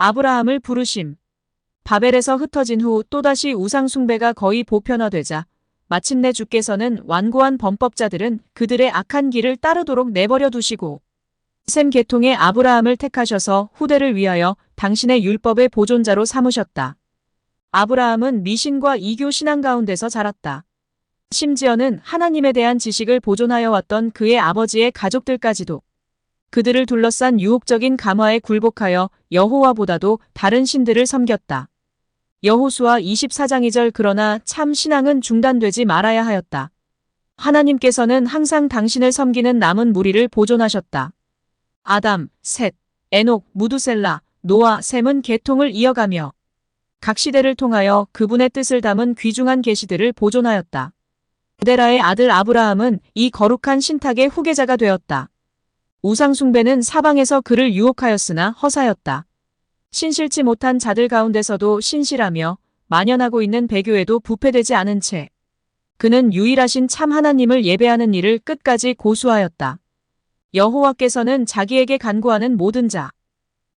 아브라함을 부르심. 바벨에서 흩어진 후 또다시 우상 숭배가 거의 보편화되자 마침내 주께서는 완고한 범법자들은 그들의 악한 길을 따르도록 내버려 두시고 셈 계통의 아브라함을 택하셔서 후대를 위하여 당신의 율법의 보존자로 삼으셨다. 아브라함은 미신과 이교 신앙 가운데서 자랐다. 심지어는 하나님에 대한 지식을 보존하여 왔던 그의 아버지의 가족들까지도 그들을 둘러싼 유혹적인 감화에 굴복하여 여호와보다도 다른 신들을 섬겼다. 여호수아 24장 2절 그러나 참 신앙은 중단되지 말아야 하였다. 하나님께서는 항상 당신을 섬기는 남은 무리를 보존하셨다. 아담, 셋, 에녹, 무두셀라, 노아, 셈은 계통을 이어가며 각 시대를 통하여 그분의 뜻을 담은 귀중한 계시들을 보존하였다. 데라의 아들 아브라함은 이 거룩한 신탁의 후계자가 되었다. 우상 숭배는 사방에서 그를 유혹하였으나 허사였다. 신실치 못한 자들 가운데서도 신실하며 만연하고 있는 배교에도 부패되지 않은 채 그는 유일하신 참 하나님을 예배하는 일을 끝까지 고수하였다. 여호와께서는 자기에게 간구하는 모든 자,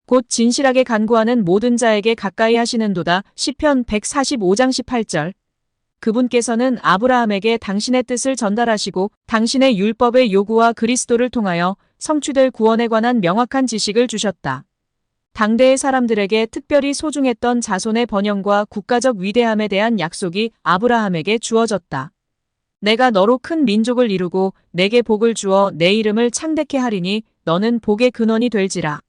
곧 진실하게 간구하는 모든 자에게 가까이 하시는도다. 시편 145장 18절. 그분께서는 아브라함에게 당신의 뜻을 전달하시고 당신의 율법의 요구와 그리스도를 통하여 성취될 구원에 관한 명확한 지식을 주셨다. 당대의 사람들에게 특별히 소중했던 자손의 번영과 국가적 위대함에 대한 약속이 아브라함에게 주어졌다. 내가 너로 큰 민족을 이루고 내게 복을 주어 내 이름을 창대케 하리니 너는 복의 근원이 될지라.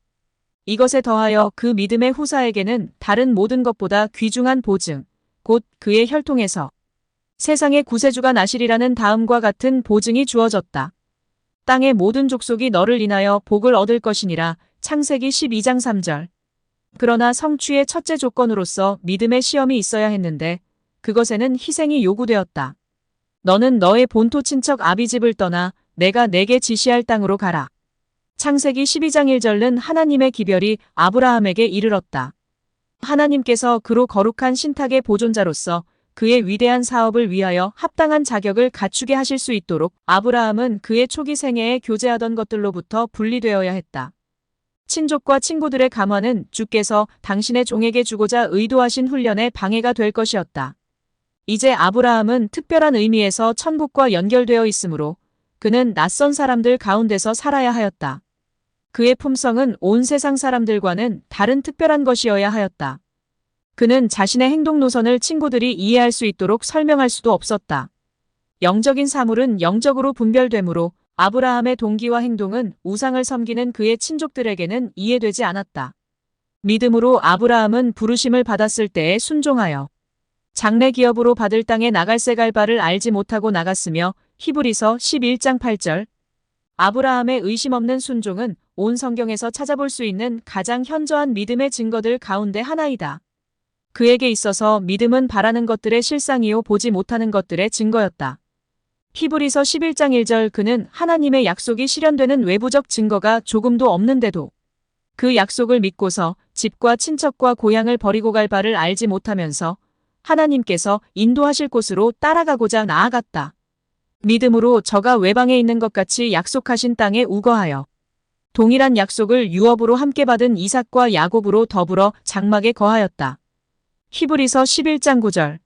이것에 더하여 그 믿음의 후사에게는 다른 모든 것보다 귀중한 보증, 곧 그의 혈통에서 세상의 구세주가 나시리라는 다음과 같은 보증이 주어졌다. 땅의 모든 족속이 너를 인하여 복을 얻을 것이니라. 창세기 12장 3절. 그러나 성취의 첫째 조건으로서 믿음의 시험이 있어야 했는데 그것에는 희생이 요구되었다. 너는 너의 본토 친척 아비집을 떠나 내가 내게 지시할 땅으로 가라. 창세기 12장 1절은 하나님의 기별이 아브라함에게 이르렀다. 하나님께서 그로 거룩한 신탁의 보존자로서 그의 위대한 사업을 위하여 합당한 자격을 갖추게 하실 수 있도록 아브라함은 그의 초기 생애에 교제하던 것들로부터 분리되어야 했다. 친족과 친구들의 감화는 주께서 당신의 종에게 주고자 의도하신 훈련에 방해가 될 것이었다. 이제 아브라함은 특별한 의미에서 천국과 연결되어 있으므로 그는 낯선 사람들 가운데서 살아야 하였다. 그의 품성은 온 세상 사람들과는 다른 특별한 것이어야 하였다. 그는 자신의 행동 노선을 친구들이 이해할 수 있도록 설명할 수도 없었다. 영적인 사물은 영적으로 분별되므로 아브라함의 동기와 행동은 우상을 섬기는 그의 친족들에게는 이해되지 않았다. 믿음으로 아브라함은 부르심을 받았을 때에 순종하여 장래 기업으로 받을 땅에 나갈새 갈 바를 알지 못하고 나갔으며 히브리서 11장 8절. 아브라함의 의심 없는 순종은 온 성경에서 찾아볼 수 있는 가장 현저한 믿음의 증거들 가운데 하나이다. 그에게 있어서 믿음은 바라는 것들의 실상이요 보지 못하는 것들의 증거였다. 히브리서 11장 1절 그는 하나님의 약속이 실현되는 외부적 증거가 조금도 없는데도 그 약속을 믿고서 집과 친척과 고향을 버리고 갈 바를 알지 못하면서 하나님께서 인도하실 곳으로 따라가고자 나아갔다. 믿음으로 저가 외방에 있는 것 같이 약속하신 땅에 우거하여 동일한 약속을 유업으로 함께 받은 이삭과 야곱으로 더불어 장막에 거하였다. 히브리서 11장 9절.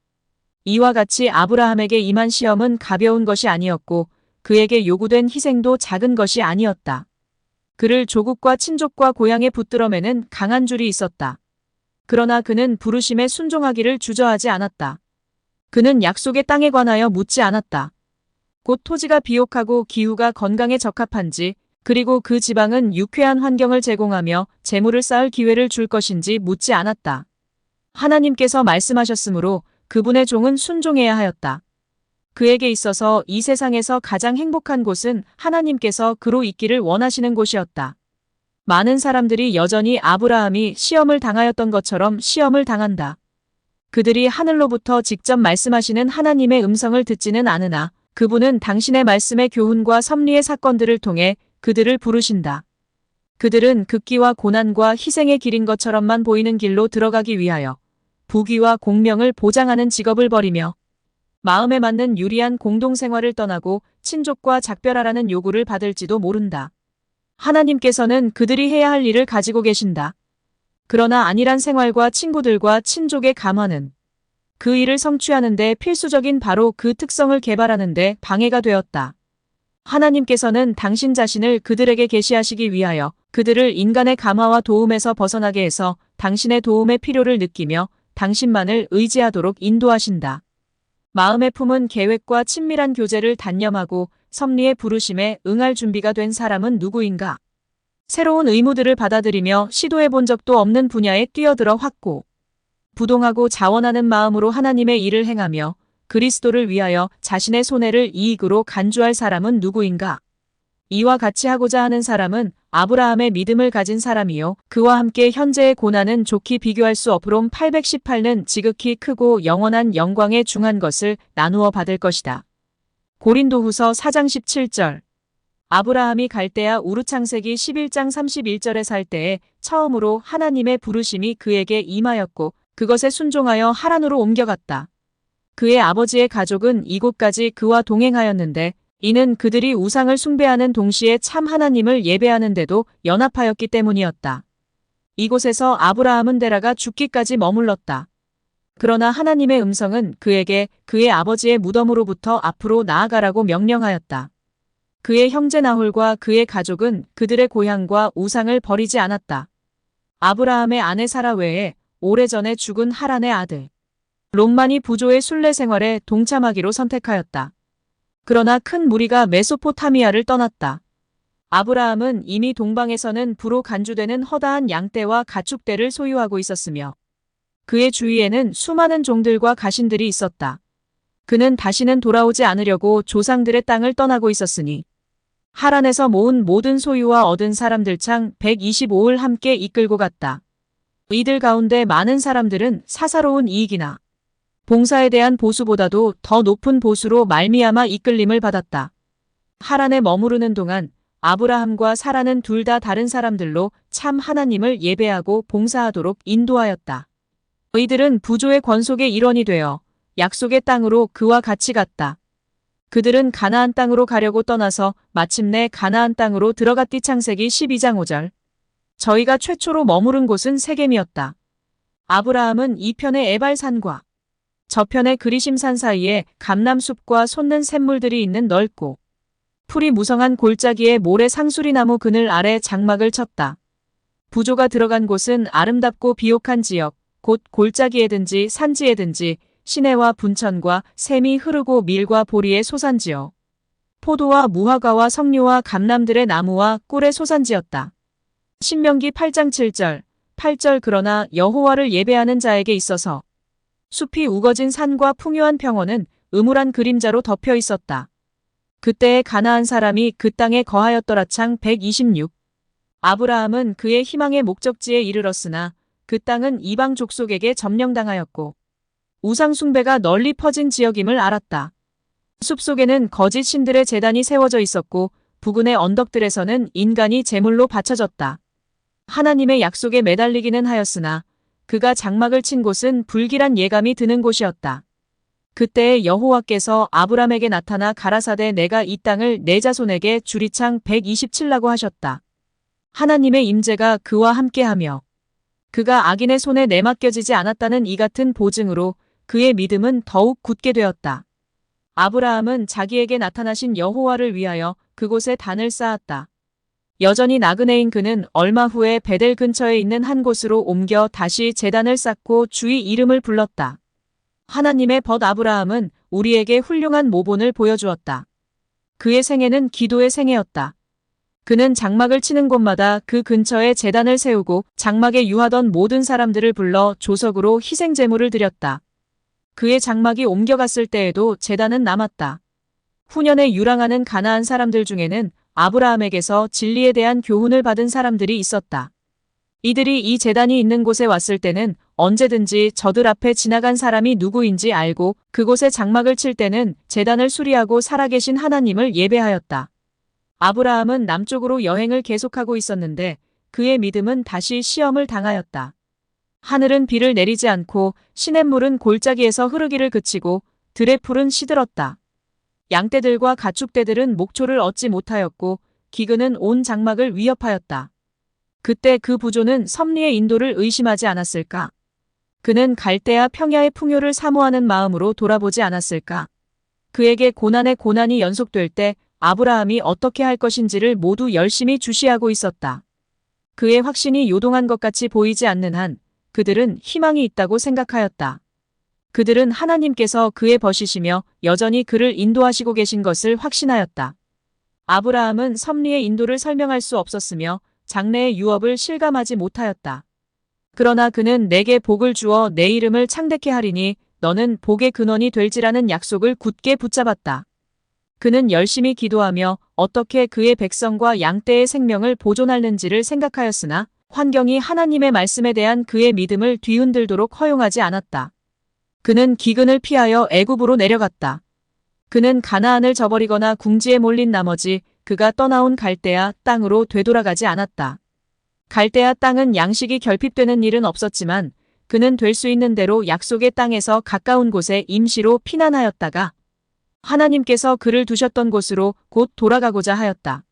이와 같이 아브라함에게 임한 시험은 가벼운 것이 아니었고 그에게 요구된 희생도 작은 것이 아니었다. 그를 조국과 친족과 고향에 붙들어매는 강한 줄이 있었다. 그러나 그는 부르심에 순종하기를 주저하지 않았다. 그는 약속의 땅에 관하여 묻지 않았다. 곧 토지가 비옥하고 기후가 건강에 적합한지 그리고 그 지방은 유쾌한 환경을 제공하며 재물을 쌓을 기회를 줄 것인지 묻지 않았다. 하나님께서 말씀하셨으므로 그분의 종은 순종해야 하였다. 그에게 있어서 이 세상에서 가장 행복한 곳은 하나님께서 그로 있기를 원하시는 곳이었다. 많은 사람들이 여전히 아브라함이 시험을 당하였던 것처럼 시험을 당한다. 그들이 하늘로부터 직접 말씀하시는 하나님의 음성을 듣지는 않으나 그분은 당신의 말씀의 교훈과 섭리의 사건들을 통해 그들을 부르신다. 그들은 극기와 고난과 희생의 길인 것처럼만 보이는 길로 들어가기 위하여 부귀와 공명을 보장하는 직업을 버리며 마음에 맞는 유리한 공동생활을 떠나고 친족과 작별하라는 요구를 받을지도 모른다. 하나님께서는 그들이 해야 할 일을 가지고 계신다. 그러나 안일한 생활과 친구들과 친족의 감화는 그 일을 성취하는데 필수적인 바로 그 특성을 개발하는데 방해가 되었다. 하나님께서는 당신 자신을 그들에게 계시하시기 위하여 그들을 인간의 감화와 도움에서 벗어나게 해서 당신의 도움의 필요를 느끼며 당신만을 의지하도록 인도하신다. 마음에 품은 계획과 친밀한 교제를 단념하고 섭리의 부르심에 응할 준비가 된 사람은 누구인가? 새로운 의무들을 받아들이며 시도해 본 적도 없는 분야에 뛰어들어 확고 부동하고 자원하는 마음으로 하나님의 일을 행하며 그리스도를 위하여 자신의 손해를 이익으로 간주할 사람은 누구인가? 이와 같이 하고자 하는 사람은 아브라함의 믿음을 가진 사람이요. 그와 함께 현재의 고난은 좋게 비교할 수 없으롬 818는 지극히 크고 영원한 영광에 중한 것을 나누어 받을 것이다. 고린도후서 4장 17절. 아브라함이 갈대아 우르 창세기 11장 31절에 살 때에 처음으로 하나님의 부르심이 그에게 임하였고 그것에 순종하여 하란으로 옮겨갔다. 그의 아버지의 가족은 이곳까지 그와 동행하였는데 이는 그들이 우상을 숭배하는 동시에 참 하나님을 예배하는데도 연합하였기 때문이었다. 이곳에서 아브라함은 데라가 죽기까지 머물렀다. 그러나 하나님의 음성은 그에게 그의 아버지의 무덤으로부터 앞으로 나아가라고 명령하였다. 그의 형제 나홀과 그의 가족은 그들의 고향과 우상을 버리지 않았다. 아브라함의 아내 사라 외에 오래전에 죽은 하란의 아들 롯만이 부조의 순례 생활에 동참하기로 선택하였다. 그러나 큰 무리가 메소포타미아를 떠났다. 아브라함은 이미 동방에서는 부로 간주되는 허다한 양떼와 가축대를 소유하고 있었으며 그의 주위에는 수많은 종들과 가신들이 있었다. 그는 다시는 돌아오지 않으려고 조상들의 땅을 떠나고 있었으니 하란에서 모은 모든 소유와 얻은 사람들 창 125을 함께 이끌고 갔다. 이들 가운데 많은 사람들은 사사로운 이익이나 봉사에 대한 보수보다도 더 높은 보수로 말미암아 이끌림을 받았다. 하란에 머무르는 동안 아브라함과 사라는 둘 다 다른 사람들로 참 하나님을 예배하고 봉사하도록 인도하였다. 이들은 부조의 권속의 일원이 되어 약속의 땅으로 그와 같이 갔다. 그들은 가나안 땅으로 가려고 떠나서 마침내 가나안 땅으로 들어갔디 창세기 12장 5절. 저희가 최초로 머무른 곳은 세겜이었다. 아브라함은 이편의 에발산과 저편의 그리심산 사이에 감람숲과 솟는 샘물들이 있는 넓고 풀이 무성한 골짜기에 모래 상수리나무 그늘 아래 장막을 쳤다. 부조가 들어간 곳은 아름답고 비옥한 지역, 곧 골짜기에든지 산지에든지 시내와 분천과 샘이 흐르고 밀과 보리의 소산지요. 포도와 무화과와 석류와 감람들의 나무와 꿀의 소산지였다. 신명기 8장 7절, 8절 그러나 여호와를 예배하는 자에게 있어서 숲이 우거진 산과 풍요한 평원은 음울한 그림자로 덮여 있었다. 그때에 가나안 사람이 그 땅에 거하였더라 창 126. 아브라함은 그의 희망의 목적지에 이르렀으나 그 땅은 이방 족속에게 점령당하였고 우상 숭배가 널리 퍼진 지역임을 알았다. 숲속에는 거짓 신들의 제단이 세워져 있었고 부근의 언덕들에서는 인간이 제물로 바쳐졌다. 하나님의 약속에 매달리기는 하였으나 그가 장막을 친 곳은 불길한 예감이 드는 곳이었다. 그때에 여호와께서 아브람에게 나타나 가라사대 내가 이 땅을 내 자손에게 주리 창 127라고 하셨다. 하나님의 임재가 그와 함께하며 그가 악인의 손에 내맡겨지지 않았다는 이 같은 보증으로 그의 믿음은 더욱 굳게 되었다. 아브라함은 자기에게 나타나신 여호와를 위하여 그곳에 단을 쌓았다. 여전히 나그네인 그는 얼마 후에 베델 근처에 있는 한 곳으로 옮겨 다시 제단을 쌓고 주의 이름을 불렀다. 하나님의 벗 아브라함은 우리에게 훌륭한 모본을 보여주었다. 그의 생애는 기도의 생애였다. 그는 장막을 치는 곳마다 그 근처에 제단을 세우고 장막에 유하던 모든 사람들을 불러 조석으로 희생 제물을 드렸다. 그의 장막이 옮겨갔을 때에도 제단은 남았다. 후년에 유랑하는 가나안 사람들 중에는 아브라함에게서 진리에 대한 교훈을 받은 사람들이 있었다. 이들이 이 제단이 있는 곳에 왔을 때는 언제든지 저들 앞에 지나간 사람이 누구인지 알고 그곳에 장막을 칠 때는 제단을 수리하고 살아계신 하나님을 예배하였다. 아브라함은 남쪽으로 여행을 계속하고 있었는데 그의 믿음은 다시 시험을 당하였다. 하늘은 비를 내리지 않고 시냇물은 골짜기에서 흐르기를 그치고 들의 풀은 시들었다. 양떼들과 가축떼들은 목초를 얻지 못하였고 기근은 온 장막을 위협하였다. 그때 그 부조는 섭리의 인도를 의심하지 않았을까? 그는 갈대아 평야의 풍요를 사모하는 마음으로 돌아보지 않았을까? 그에게 고난에 고난이 연속될 때 아브라함이 어떻게 할 것인지를 모두 열심히 주시하고 있었다. 그의 확신이 요동한 것 같이 보이지 않는 한 그들은 희망이 있다고 생각하였다. 그들은 하나님께서 그의 벗이시며 여전히 그를 인도하시고 계신 것을 확신하였다. 아브라함은 섭리의 인도를 설명할 수 없었으며 장래의 유업을 실감하지 못하였다. 그러나 그는 내게 복을 주어 내 이름을 창대케 하리니 너는 복의 근원이 될지라는 약속을 굳게 붙잡았다. 그는 열심히 기도하며 어떻게 그의 백성과 양떼의 생명을 보존하는지를 생각하였으나 환경이 하나님의 말씀에 대한 그의 믿음을 뒤흔들도록 허용하지 않았다. 그는 기근을 피하여 애굽으로 내려갔다. 그는 가나안을 저버리거나 궁지에 몰린 나머지 그가 떠나온 갈대아 땅으로 되돌아가지 않았다. 갈대아 땅은 양식이 결핍되는 일은 없었지만 그는 될 수 있는 대로 약속의 땅에서 가까운 곳에 임시로 피난하였다가 하나님께서 그를 두셨던 곳으로 곧 돌아가고자 하였다.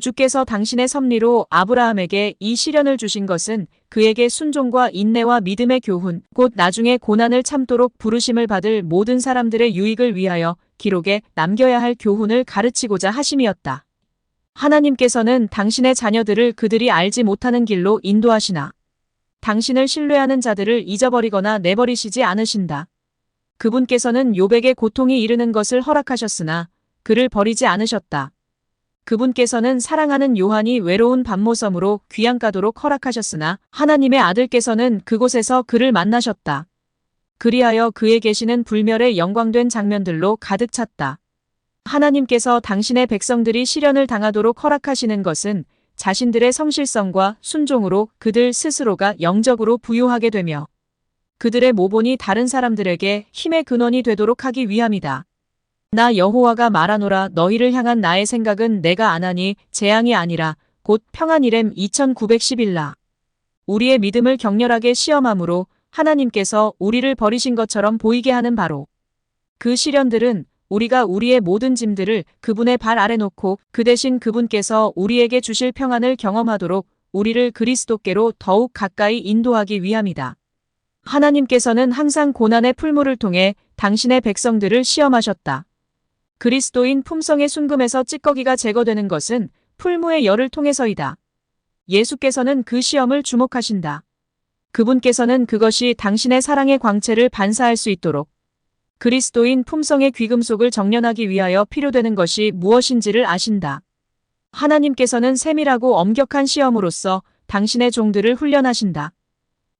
주께서 당신의 섭리로 아브라함에게 이 시련을 주신 것은 그에게 순종과 인내와 믿음의 교훈, 곧 나중에 고난을 참도록 부르심을 받을 모든 사람들의 유익을 위하여 기록에 남겨야 할 교훈을 가르치고자 하심이었다. 하나님께서는 당신의 자녀들을 그들이 알지 못하는 길로 인도하시나 당신을 신뢰하는 자들을 잊어버리거나 내버리시지 않으신다. 그분께서는 욥에게 고통이 이르는 것을 허락하셨으나 그를 버리지 않으셨다. 그분께서는 사랑하는 요한이 외로운 밤모섬으로 귀양가도록 허락하셨으나 하나님의 아들께서는 그곳에서 그를 만나셨다. 그리하여 그의 계시는 불멸의 영광된 장면들로 가득 찼다. 하나님께서 당신의 백성들이 시련을 당하도록 허락하시는 것은 자신들의 성실성과 순종으로 그들 스스로가 영적으로 부유하게 되며 그들의 모본이 다른 사람들에게 힘의 근원이 되도록 하기 위함이다. 나 여호와가 말하노라 너희를 향한 나의 생각은 내가 아나니 재앙이 아니라 곧 평안이램 2911라. 우리의 믿음을 격렬하게 시험함으로 하나님께서 우리를 버리신 것처럼 보이게 하는 바로 그 시련들은 우리가 우리의 모든 짐들을 그분의 발 아래 놓고 그 대신 그분께서 우리에게 주실 평안을 경험하도록 우리를 그리스도께로 더욱 가까이 인도하기 위함이다. 하나님께서는 항상 고난의 풀무를 통해 당신의 백성들을 시험하셨다. 그리스도인 품성의 순금에서 찌꺼기가 제거되는 것은 풀무의 열을 통해서이다. 예수께서는 그 시험을 주목하신다. 그분께서는 그것이 당신의 사랑의 광채를 반사할 수 있도록 그리스도인 품성의 귀금속을 정련하기 위하여 필요되는 것이 무엇인지를 아신다. 하나님께서는 세밀하고 엄격한 시험으로써 당신의 종들을 훈련하신다.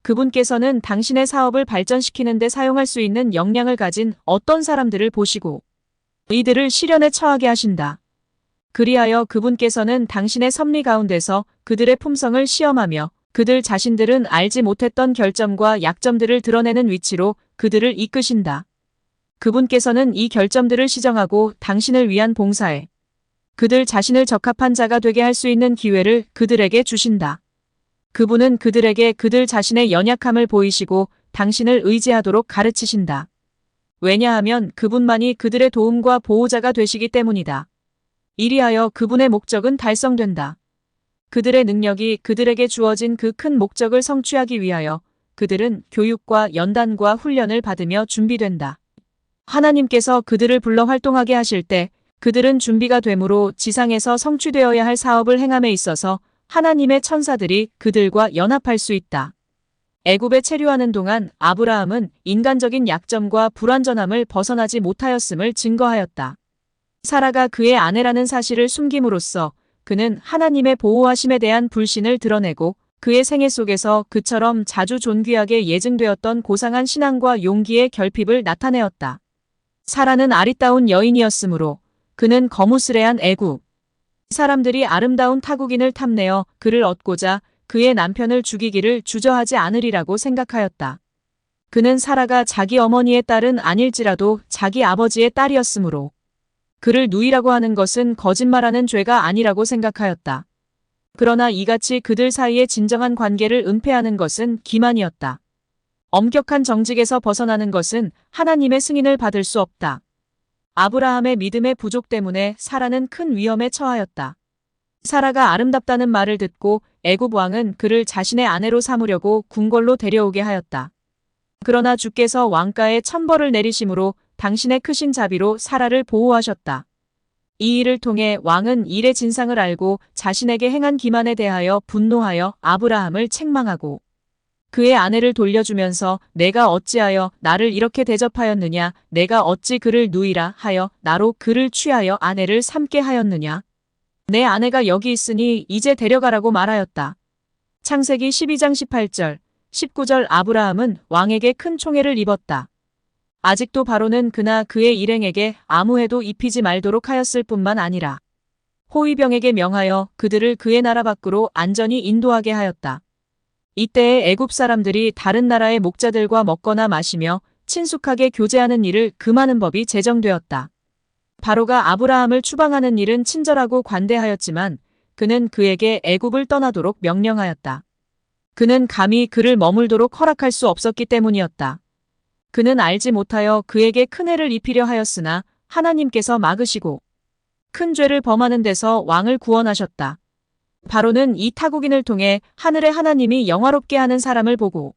그분께서는 당신의 사업을 발전시키는 데 사용할 수 있는 역량을 가진 어떤 사람들을 보시고 이들을 시련에 처하게 하신다. 그리하여 그분께서는 당신의 섭리 가운데서 그들의 품성을 시험하며 그들 자신들은 알지 못했던 결점과 약점들을 드러내는 위치로 그들을 이끄신다. 그분께서는 이 결점들을 시정하고 당신을 위한 봉사에 그들 자신을 적합한 자가 되게 할 수 있는 기회를 그들에게 주신다. 그분은 그들에게 그들 자신의 연약함을 보이시고 당신을 의지하도록 가르치신다. 왜냐하면 그분만이 그들의 도움과 보호자가 되시기 때문이다. 이리하여 그분의 목적은 달성된다. 그들의 능력이 그들에게 주어진 그 큰 목적을 성취하기 위하여 그들은 교육과 연단과 훈련을 받으며 준비된다. 하나님께서 그들을 불러 활동하게 하실 때 그들은 준비가 되므로 지상에서 성취되어야 할 사업을 행함에 있어서 하나님의 천사들이 그들과 연합할 수 있다. 애굽에 체류하는 동안 아브라함은 인간적인 약점과 불완전함을 벗어나지 못하였음을 증거하였다. 사라가 그의 아내라는 사실을 숨김으로써 그는 하나님의 보호하심에 대한 불신을 드러내고 그의 생애 속에서 그처럼 자주 존귀하게 예증되었던 고상한 신앙과 용기의 결핍을 나타내었다. 사라는 아리따운 여인이었으므로 그는 거무스레한 애굽 사람들이 아름다운 타국인을 탐내어 그를 얻고자 그의 남편을 죽이기를 주저하지 않으리라고 생각하였다. 그는 사라가 자기 어머니의 딸은 아닐지라도 자기 아버지의 딸이었으므로 그를 누이라고 하는 것은 거짓말하는 죄가 아니라고 생각하였다. 그러나 이같이 그들 사이의 진정한 관계를 은폐하는 것은 기만이었다. 엄격한 정직에서 벗어나는 것은 하나님의 승인을 받을 수 없다. 아브라함의 믿음의 부족 때문에 사라는 큰 위험에 처하였다. 사라가 아름답다는 말을 듣고 애굽 왕은 그를 자신의 아내로 삼으려고 궁궐로 데려오게 하였다. 그러나 주께서 왕가에 천벌을 내리심으로 당신의 크신 자비로 사라를 보호하셨다. 이 일을 통해 왕은 일의 진상을 알고 자신에게 행한 기만에 대하여 분노하여 아브라함을 책망하고 그의 아내를 돌려주면서 내가 어찌하여 나를 이렇게 대접하였느냐, 내가 어찌 그를 누이라 하여 나로 그를 취하여 아내를 삼게 하였느냐. 내 아내가 여기 있으니 이제 데려가라고 말하였다. 창세기 12장 18절, 19절. 아브라함은 왕에게 큰 총애를 입었다. 아직도 바로는 그나 그의 일행에게 아무 해도 입히지 말도록 하였을 뿐만 아니라 호위병에게 명하여 그들을 그의 나라 밖으로 안전히 인도하게 하였다. 이때에 애굽 사람들이 다른 나라의 목자들과 먹거나 마시며 친숙하게 교제하는 일을 금하는 법이 제정되었다. 바로가 아브라함을 추방하는 일은 친절하고 관대하였지만 그는 그에게 애굽을 떠나도록 명령하였다. 그는 감히 그를 머물도록 허락할 수 없었기 때문이었다. 그는 알지 못하여 그에게 큰 해를 입히려 하였으나 하나님께서 막으시고 큰 죄를 범하는 데서 왕을 구원하셨다. 바로는 이 타국인을 통해 하늘의 하나님이 영화롭게 하는 사람을 보고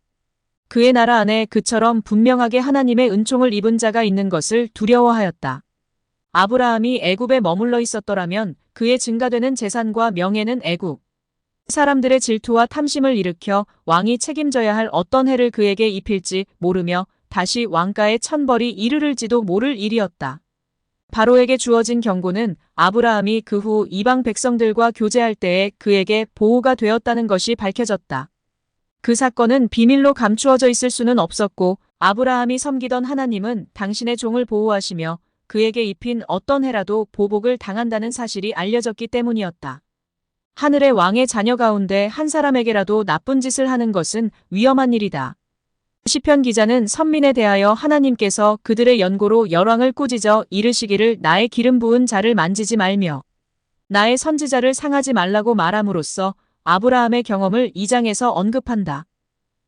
그의 나라 안에 그처럼 분명하게 하나님의 은총을 입은 자가 있는 것을 두려워하였다. 아브라함이 애굽에 머물러 있었더라면 그의 증가되는 재산과 명예는 애굽 사람들의 질투와 탐심을 일으켜 왕이 책임져야 할 어떤 해를 그에게 입힐지 모르며 다시 왕가의 천벌이 이르를지도 모를 일이었다. 바로에게 주어진 경고는 아브라함이 그 후 이방 백성들과 교제할 때에 그에게 보호가 되었다는 것이 밝혀졌다. 그 사건은 비밀로 감추어져 있을 수는 없었고 아브라함이 섬기던 하나님은 당신의 종을 보호하시며 그에게 입힌 어떤 해라도 보복을 당한다는 사실이 알려졌기 때문이었다. 하늘의 왕의 자녀 가운데 한 사람에게라도 나쁜 짓을 하는 것은 위험한 일이다. 시편 기자는 선민에 대하여 하나님께서 그들의 연고로 열왕을 꾸짖어 이르시기를 나의 기름 부은 자를 만지지 말며 나의 선지자를 상하지 말라고 말함으로써 아브라함의 경험을 2장에서 언급한다.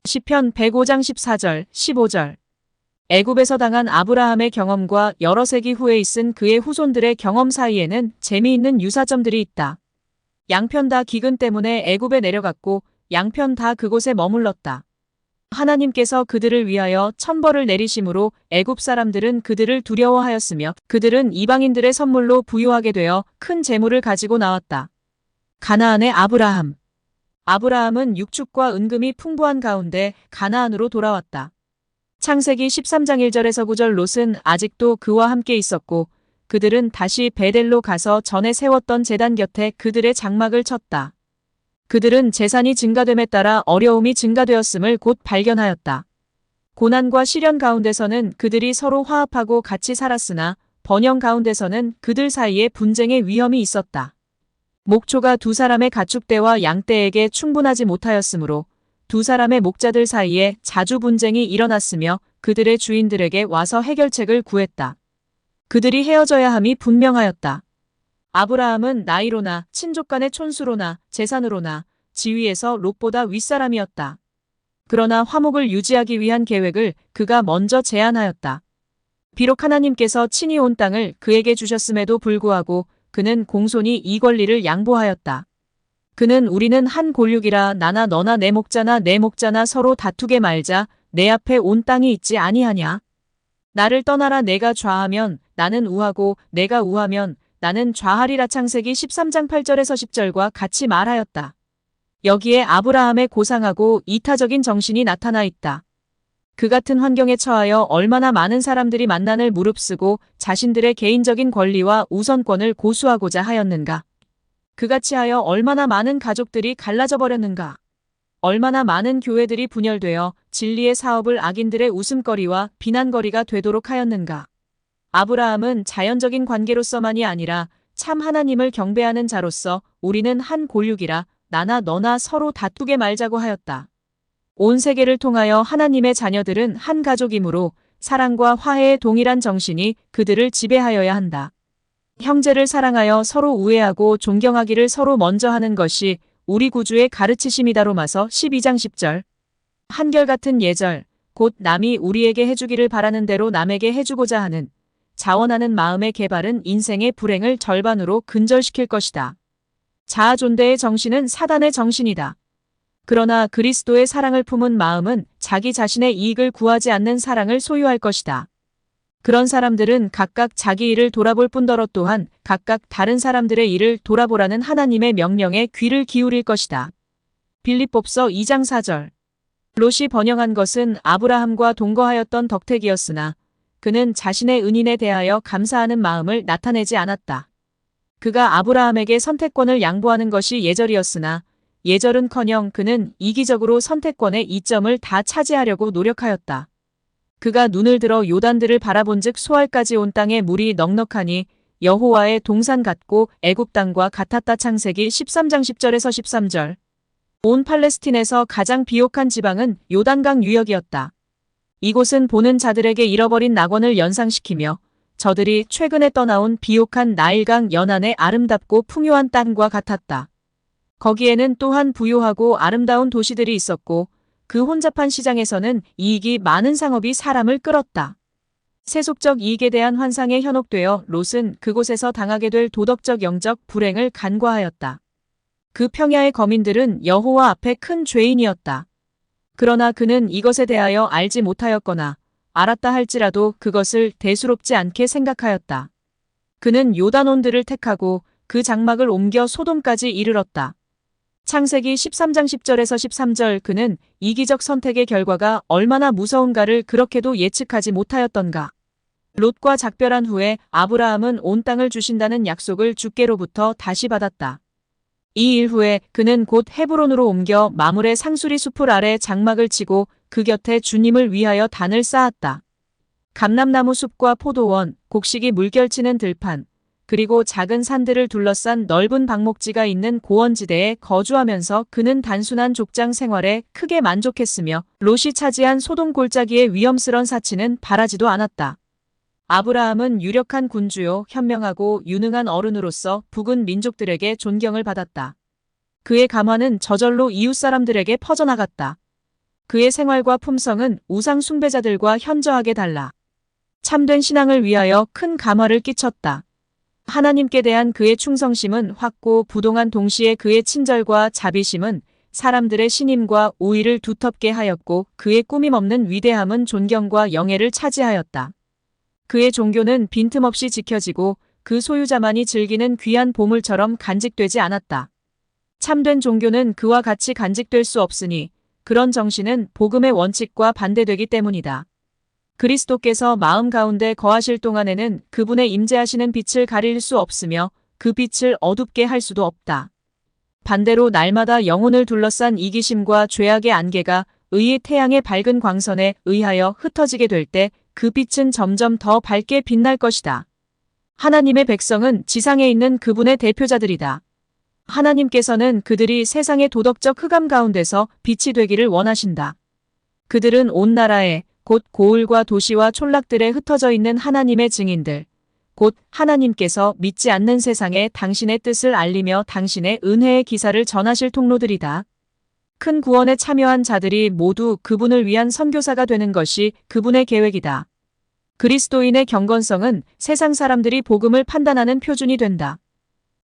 시편 105장 14절, 15절. 애굽에서 당한 아브라함의 경험과 여러 세기 후에 있은 그의 후손들의 경험 사이에는 재미있는 유사점들이 있다. 양편 다 기근 때문에 애굽에 내려갔고 양편 다 그곳에 머물렀다. 하나님께서 그들을 위하여 천벌을 내리심으로 애굽 사람들은 그들을 두려워하였으며 그들은 이방인들의 선물로 부유하게 되어 큰 재물을 가지고 나왔다. 가나안의 아브라함. 아브라함은 육축과 은금이 풍부한 가운데 가나안으로 돌아왔다. 창세기 13장 1절에서 9절. 롯은 아직도 그와 함께 있었고 그들은 다시 베델로 가서 전에 세웠던 제단 곁에 그들의 장막을 쳤다. 그들은 재산이 증가됨에 따라 어려움이 증가되었음을 곧 발견하였다. 고난과 시련 가운데서는 그들이 서로 화합하고 같이 살았으나 번영 가운데서는 그들 사이에 분쟁의 위험이 있었다. 목초가 두 사람의 가축대와 양떼에게 충분하지 못하였으므로 두 사람의 목자들 사이에 자주 분쟁이 일어났으며 그들의 주인들에게 와서 해결책을 구했다. 그들이 헤어져야 함이 분명하였다. 아브라함은 나이로나 친족 간의 촌수로나 재산으로나 지위에서 롯보다 윗사람이었다. 그러나 화목을 유지하기 위한 계획을 그가 먼저 제안하였다. 비록 하나님께서 친히 온 땅을 그에게 주셨음에도 불구하고 그는 공손히 이 권리를 양보하였다. 그는 우리는 한 골육이라 나나 너나 내 목자나 내 목자나 서로 다투게 말자. 내 앞에 온 땅이 있지 아니하냐. 나를 떠나라. 내가 좌하면 나는 우하고 내가 우하면 나는 좌하리라. 창세기 13장 8절에서 10절과 같이 말하였다. 여기에 아브라함의 고상하고 이타적인 정신이 나타나 있다. 그 같은 환경에 처하여 얼마나 많은 사람들이 만난을 무릅쓰고 자신들의 개인적인 권리와 우선권을 고수하고자 하였는가. 그같이 하여 얼마나 많은 가족들이 갈라져 버렸는가. 얼마나 많은 교회들이 분열되어 진리의 사업을 악인들의 웃음거리와 비난거리가 되도록 하였는가. 아브라함은 자연적인 관계로서만이 아니라 참 하나님을 경배하는 자로서 우리는 한 골육이라 나나 너나 서로 다투게 말자고 하였다. 온 세계를 통하여 하나님의 자녀들은 한 가족이므로 사랑과 화해의 동일한 정신이 그들을 지배하여야 한다. 형제를 사랑하여 서로 우애하고 존경하기를 서로 먼저 하는 것이 우리 구주의 가르치심이다. 로마서 12장 10절. 한결같은 예절, 곧 남이 우리에게 해주기를 바라는 대로 남에게 해주고자 하는 자원하는 마음의 개발은 인생의 불행을 절반으로 근절시킬 것이다. 자아 존대의 정신은 사단의 정신이다. 그러나 그리스도의 사랑을 품은 마음은 자기 자신의 이익을 구하지 않는 사랑을 소유할 것이다. 그런 사람들은 각각 자기 일을 돌아볼 뿐더러 또한 각각 다른 사람들의 일을 돌아보라는 하나님의 명령에 귀를 기울일 것이다. 빌립보서 2장 4절. 롯이 번영한 것은 아브라함과 동거하였던 덕택이었으나 그는 자신의 은인에 대하여 감사하는 마음을 나타내지 않았다. 그가 아브라함에게 선택권을 양보하는 것이 예절이었으나 예절은커녕 그는 이기적으로 선택권의 이점을 다 차지하려고 노력하였다. 그가 눈을 들어 요단들을 바라본즉 소알까지 온 땅에 물이 넉넉하니 여호와의 동산 같고 애굽 땅과 같았다. 창세기 13장 10절에서 13절. 온 팔레스틴에서 가장 비옥한 지방은 요단강 유역이었다. 이곳은 보는 자들에게 잃어버린 낙원을 연상시키며 저들이 최근에 떠나온 비옥한 나일강 연안의 아름답고 풍요한 땅과 같았다. 거기에는 또한 부요하고 아름다운 도시들이 있었고 그 혼잡한 시장에서는 이익이 많은 상업이 사람을 끌었다. 세속적 이익에 대한 환상에 현혹되어 롯은 그곳에서 당하게 될 도덕적 영적 불행을 간과하였다. 그 평야의 거민들은 여호와 앞에 큰 죄인이었다. 그러나 그는 이것에 대하여 알지 못하였거나 알았다 할지라도 그것을 대수롭지 않게 생각하였다. 그는 요단온들을 택하고 그 장막을 옮겨 소돔까지 이르렀다. 창세기 13장 10절에서 13절. 그는 이기적 선택의 결과가 얼마나 무서운가를 그렇게도 예측하지 못하였던가. 롯과 작별한 후에 아브라함은 온 땅을 주신다는 약속을 주께로부터 다시 받았다. 이 일 후에 그는 곧 헤브론으로 옮겨 마물의 상수리 숲을 아래 장막을 치고 그 곁에 주님을 위하여 단을 쌓았다. 감람나무 숲과 포도원, 곡식이 물결치는 들판, 그리고 작은 산들을 둘러싼 넓은 방목지가 있는 고원지대에 거주하면서 그는 단순한 족장 생활에 크게 만족했으며 롯이 차지한 소돔 골짜기의 위험스런 사치는 바라지도 않았다. 아브라함은 유력한 군주요 현명하고 유능한 어른으로서 북은 민족들에게 존경을 받았다. 그의 감화는 저절로 이웃 사람들에게 퍼져나갔다. 그의 생활과 품성은 우상 숭배자들과 현저하게 달라 참된 신앙을 위하여 큰 감화를 끼쳤다. 하나님께 대한 그의 충성심은 확고 부동한 동시에 그의 친절과 자비심은 사람들의 신임과 우위를 두텁게 하였고 그의 꾸밈없는 위대함은 존경과 영예를 차지하였다. 그의 종교는 빈틈없이 지켜지고 그 소유자만이 즐기는 귀한 보물처럼 간직되지 않았다. 참된 종교는 그와 같이 간직될 수 없으니 그런 정신은 복음의 원칙과 반대되기 때문이다. 그리스도께서 마음 가운데 거하실 동안에는 그분의 임재하시는 빛을 가릴 수 없으며 그 빛을 어둡게 할 수도 없다. 반대로 날마다 영혼을 둘러싼 이기심과 죄악의 안개가 의의 태양의 밝은 광선에 의하여 흩어지게 될 때 그 빛은 점점 더 밝게 빛날 것이다. 하나님의 백성은 지상에 있는 그분의 대표자들이다. 하나님께서는 그들이 세상의 도덕적 흑암 가운데서 빛이 되기를 원하신다. 그들은 온 나라에 곧 고을과 도시와 촌락들에 흩어져 있는 하나님의 증인들, 곧 하나님께서 믿지 않는 세상에 당신의 뜻을 알리며 당신의 은혜의 기사를 전하실 통로들이다. 큰 구원에 참여한 자들이 모두 그분을 위한 선교사가 되는 것이 그분의 계획이다. 그리스도인의 경건성은 세상 사람들이 복음을 판단하는 표준이 된다.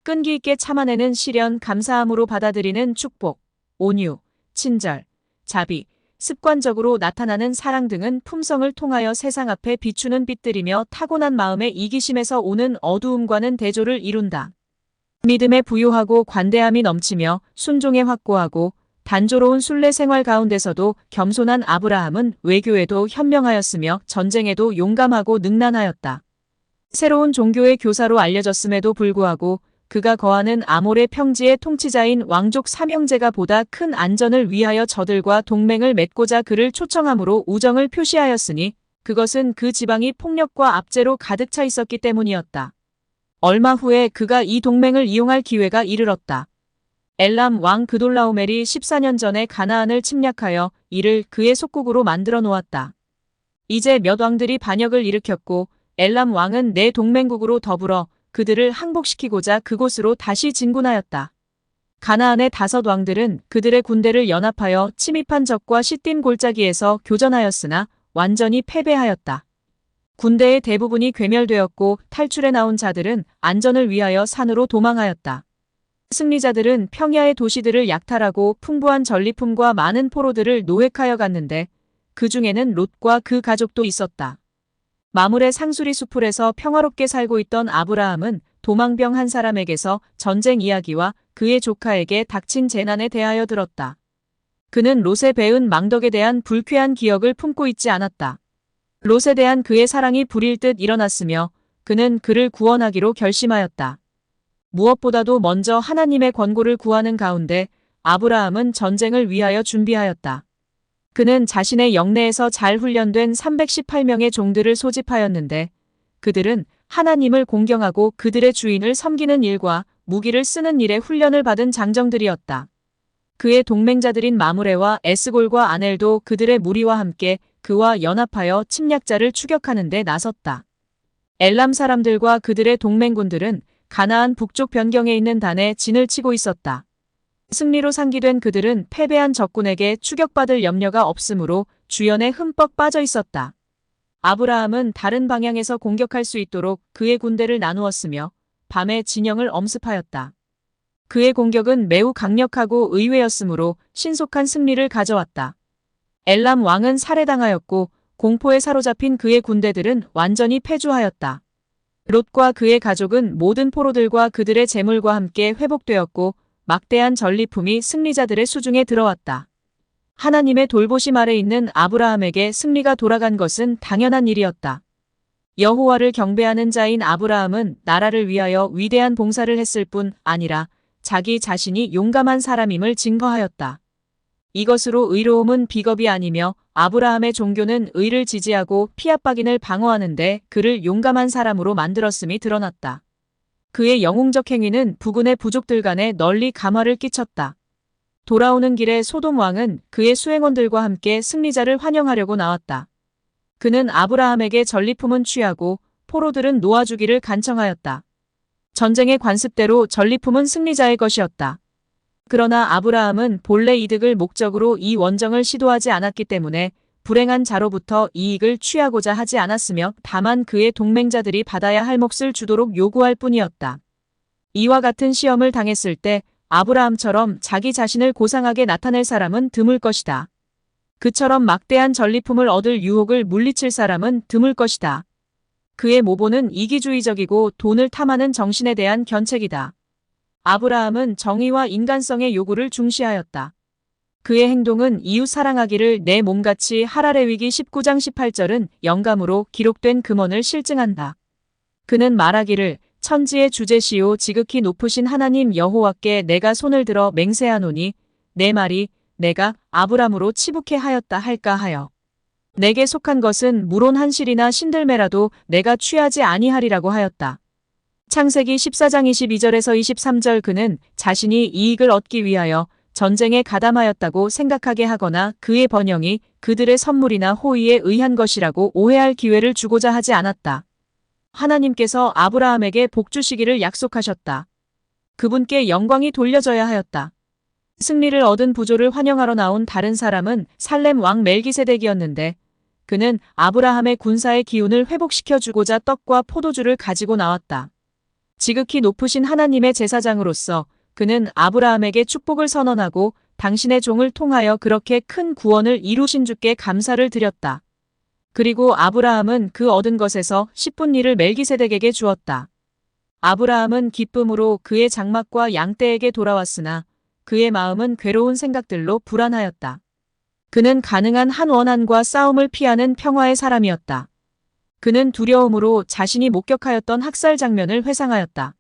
끈기 있게 참아내는 시련, 감사함으로 받아들이는 축복, 온유, 친절, 자비, 습관적으로 나타나는 사랑 등은 품성을 통하여 세상 앞에 비추는 빛들이며 타고난 마음의 이기심에서 오는 어두움과는 대조를 이룬다. 믿음에 부유하고 관대함이 넘치며 순종에 확고하고 단조로운 순례 생활 가운데서도 겸손한 아브라함은 외교에도 현명하였으며 전쟁에도 용감하고 능란하였다. 새로운 종교의 교사로 알려졌음에도 불구하고 그가 거하는 아몰의 평지의 통치자인 왕족 삼형제가 보다 큰 안전을 위하여 저들과 동맹을 맺고자 그를 초청함으로 우정을 표시하였으니 그것은 그 지방이 폭력과 압제로 가득 차 있었기 때문이었다. 얼마 후에 그가 이 동맹을 이용할 기회가 이르렀다. 엘람 왕 그돌라오멜이 14년 전에 가나안을 침략하여 이를 그의 속국으로 만들어 놓았다. 이제 몇 왕들이 반역을 일으켰고 엘람 왕은 내 동맹국으로 더불어 그들을 항복시키고자 그곳으로 다시 진군하였다. 가나안의 5 왕들은 그들의 군대를 연합하여 침입한 적과 시딤 골짜기에서 교전하였으나 완전히 패배하였다. 군대의 대부분이 괴멸되었고 탈출해 나온 자들은 안전을 위하여 산으로 도망하였다. 승리자들은 평야의 도시들을 약탈하고 풍부한 전리품과 많은 포로들을 노획하여 갔는데 그 중에는 롯과 그 가족도 있었다. 마물의 상수리 수풀에서 평화롭게 살고 있던 아브라함은 도망병 한 사람에게서 전쟁 이야기와 그의 조카에게 닥친 재난에 대하여 들었다. 그는 롯의 배은 망덕에 대한 불쾌한 기억을 품고 있지 않았다. 롯에 대한 그의 사랑이 불일 듯 일어났으며 그는 그를 구원하기로 결심하였다. 무엇보다도 먼저 하나님의 권고를 구하는 가운데 아브라함은 전쟁을 위하여 준비하였다. 그는 자신의 영내에서 잘 훈련된 318명의 종들을 소집하였는데 그들은 하나님을 공경하고 그들의 주인을 섬기는 일과 무기를 쓰는 일에 훈련을 받은 장정들이었다. 그의 동맹자들인 마므레와 에스골과 아넬도 그들의 무리와 함께 그와 연합하여 침략자를 추격하는 데 나섰다. 엘람 사람들과 그들의 동맹군들은 가나안 북쪽 변경에 있는 단에 진을 치고 있었다. 승리로 상기된 그들은 패배한 적군에게 추격받을 염려가 없으므로 주연에 흠뻑 빠져 있었다. 아브라함은 다른 방향에서 공격할 수 있도록 그의 군대를 나누었으며 밤에 진영을 엄습하였다. 그의 공격은 매우 강력하고 의외였으므로 신속한 승리를 가져왔다. 엘람 왕은 살해당하였고 공포에 사로잡힌 그의 군대들은 완전히 패주하였다. 롯과 그의 가족은 모든 포로들과 그들의 재물과 함께 회복되었고 막대한 전리품이 승리자들의 수중에 들어왔다. 하나님의 돌보심 아래 있는 아브라함에게 승리가 돌아간 것은 당연한 일이었다. 여호와를 경배하는 자인 아브라함은 나라를 위하여 위대한 봉사를 했을 뿐 아니라 자기 자신이 용감한 사람임을 증거하였다. 이것으로 의로움은 비겁이 아니며 아브라함의 종교는 의를 지지하고 피압박인을 방어하는데 그를 용감한 사람으로 만들었음이 드러났다. 그의 영웅적 행위는 부근의 부족들 간에 널리 감화를 끼쳤다. 돌아오는 길에 소돔 왕은 그의 수행원들과 함께 승리자를 환영하려고 나왔다. 그는 아브라함에게 전리품은 취하고 포로들은 놓아주기를 간청하였다. 전쟁의 관습대로 전리품은 승리자의 것이었다. 그러나 아브라함은 본래 이득을 목적으로 이 원정을 시도하지 않았기 때문에 불행한 자로부터 이익을 취하고자 하지 않았으며 다만 그의 동맹자들이 받아야 할 몫을 주도록 요구할 뿐이었다. 이와 같은 시험을 당했을 때 아브라함처럼 자기 자신을 고상하게 나타낼 사람은 드물 것이다. 그처럼 막대한 전리품을 얻을 유혹을 물리칠 사람은 드물 것이다. 그의 모보는 이기주의적이고 돈을 탐하는 정신에 대한 견책이다. 아브라함은 정의와 인간성의 요구를 중시하였다. 그의 행동은 이웃 사랑하기를 내 몸같이 하라 레위기 19장 18절은 영감으로 기록된 금언을 실증한다. 그는 말하기를 천지의 주제시오 지극히 높으신 하나님 여호와께 내가 손을 들어 맹세하노니 내 말이 내가 아브람으로 치북해 하였다 할까 하여 내게 속한 것은 물론 한실이나 신들매라도 내가 취하지 아니하리라고 하였다. 창세기 14장 22절에서 23절 그는 자신이 이익을 얻기 위하여 전쟁에 가담하였다고 생각하게 하거나 그의 번영이 그들의 선물이나 호의에 의한 것이라고 오해할 기회를 주고자 하지 않았다. 하나님께서 아브라함에게 복 주시기를 약속하셨다. 그분께 영광이 돌려져야 하였다. 승리를 얻은 부조를 환영하러 나온 다른 사람은 살렘 왕 멜기세덱이었는데 그는 아브라함의 군사의 기운을 회복시켜주고자 떡과 포도주를 가지고 나왔다. 지극히 높으신 하나님의 제사장으로서 그는 아브라함에게 축복을 선언하고 당신의 종을 통하여 그렇게 큰 구원을 이루신 주께 감사를 드렸다. 그리고 아브라함은 그 얻은 것에서 10분 1을 멜기세덱에게 주었다. 아브라함은 기쁨으로 그의 장막과 양떼에게 돌아왔으나 그의 마음은 괴로운 생각들로 불안하였다. 그는 가능한 한 원한과 싸움을 피하는 평화의 사람이었다. 그는 두려움으로 자신이 목격하였던 학살 장면을 회상하였다.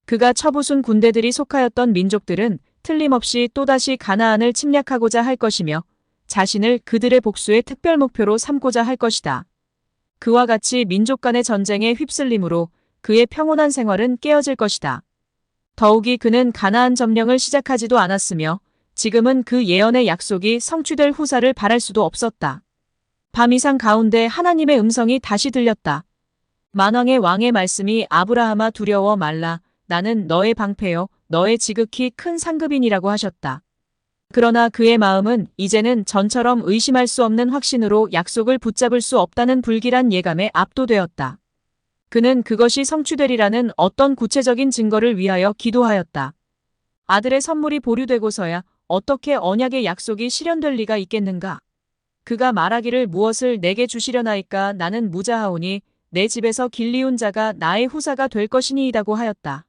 그가 쳐부순 군대들이 속하였던 민족들은 틀림없이 또다시 가나안을 침략하고자 할 것이며 자신을 그들의 복수의 특별 목표로 삼고자 할 것이다. 그와 같이 민족 간의 전쟁에 휩쓸림으로 그의 평온한 생활은 깨어질 것이다. 더욱이 그는 가나안 점령을 시작하지도 않았으며 지금은 그 예언의 약속이 성취될 후사를 바랄 수도 없었다. 밤 이상 가운데 하나님의 음성이 다시 들렸다. 만왕의 왕의 말씀이 아브라함아 두려워 말라. 나는 너의 방패요 너의 지극히 큰 상급인이라고 하셨다. 그러나 그의 마음은 이제는 전처럼 의심할 수 없는 확신으로 약속을 붙잡을 수 없다는 불길한 예감에 압도되었다. 그는 그것이 성취되리라는 어떤 구체적인 증거를 위하여 기도하였다. 아들의 선물이 보류되고서야 어떻게 언약의 약속이 실현될 리가 있겠는가. 그가 말하기를 무엇을 내게 주시려나이까 나는 무자하오니 내 집에서 길리운 자가 나의 후사가 될 것이니이다고 하였다.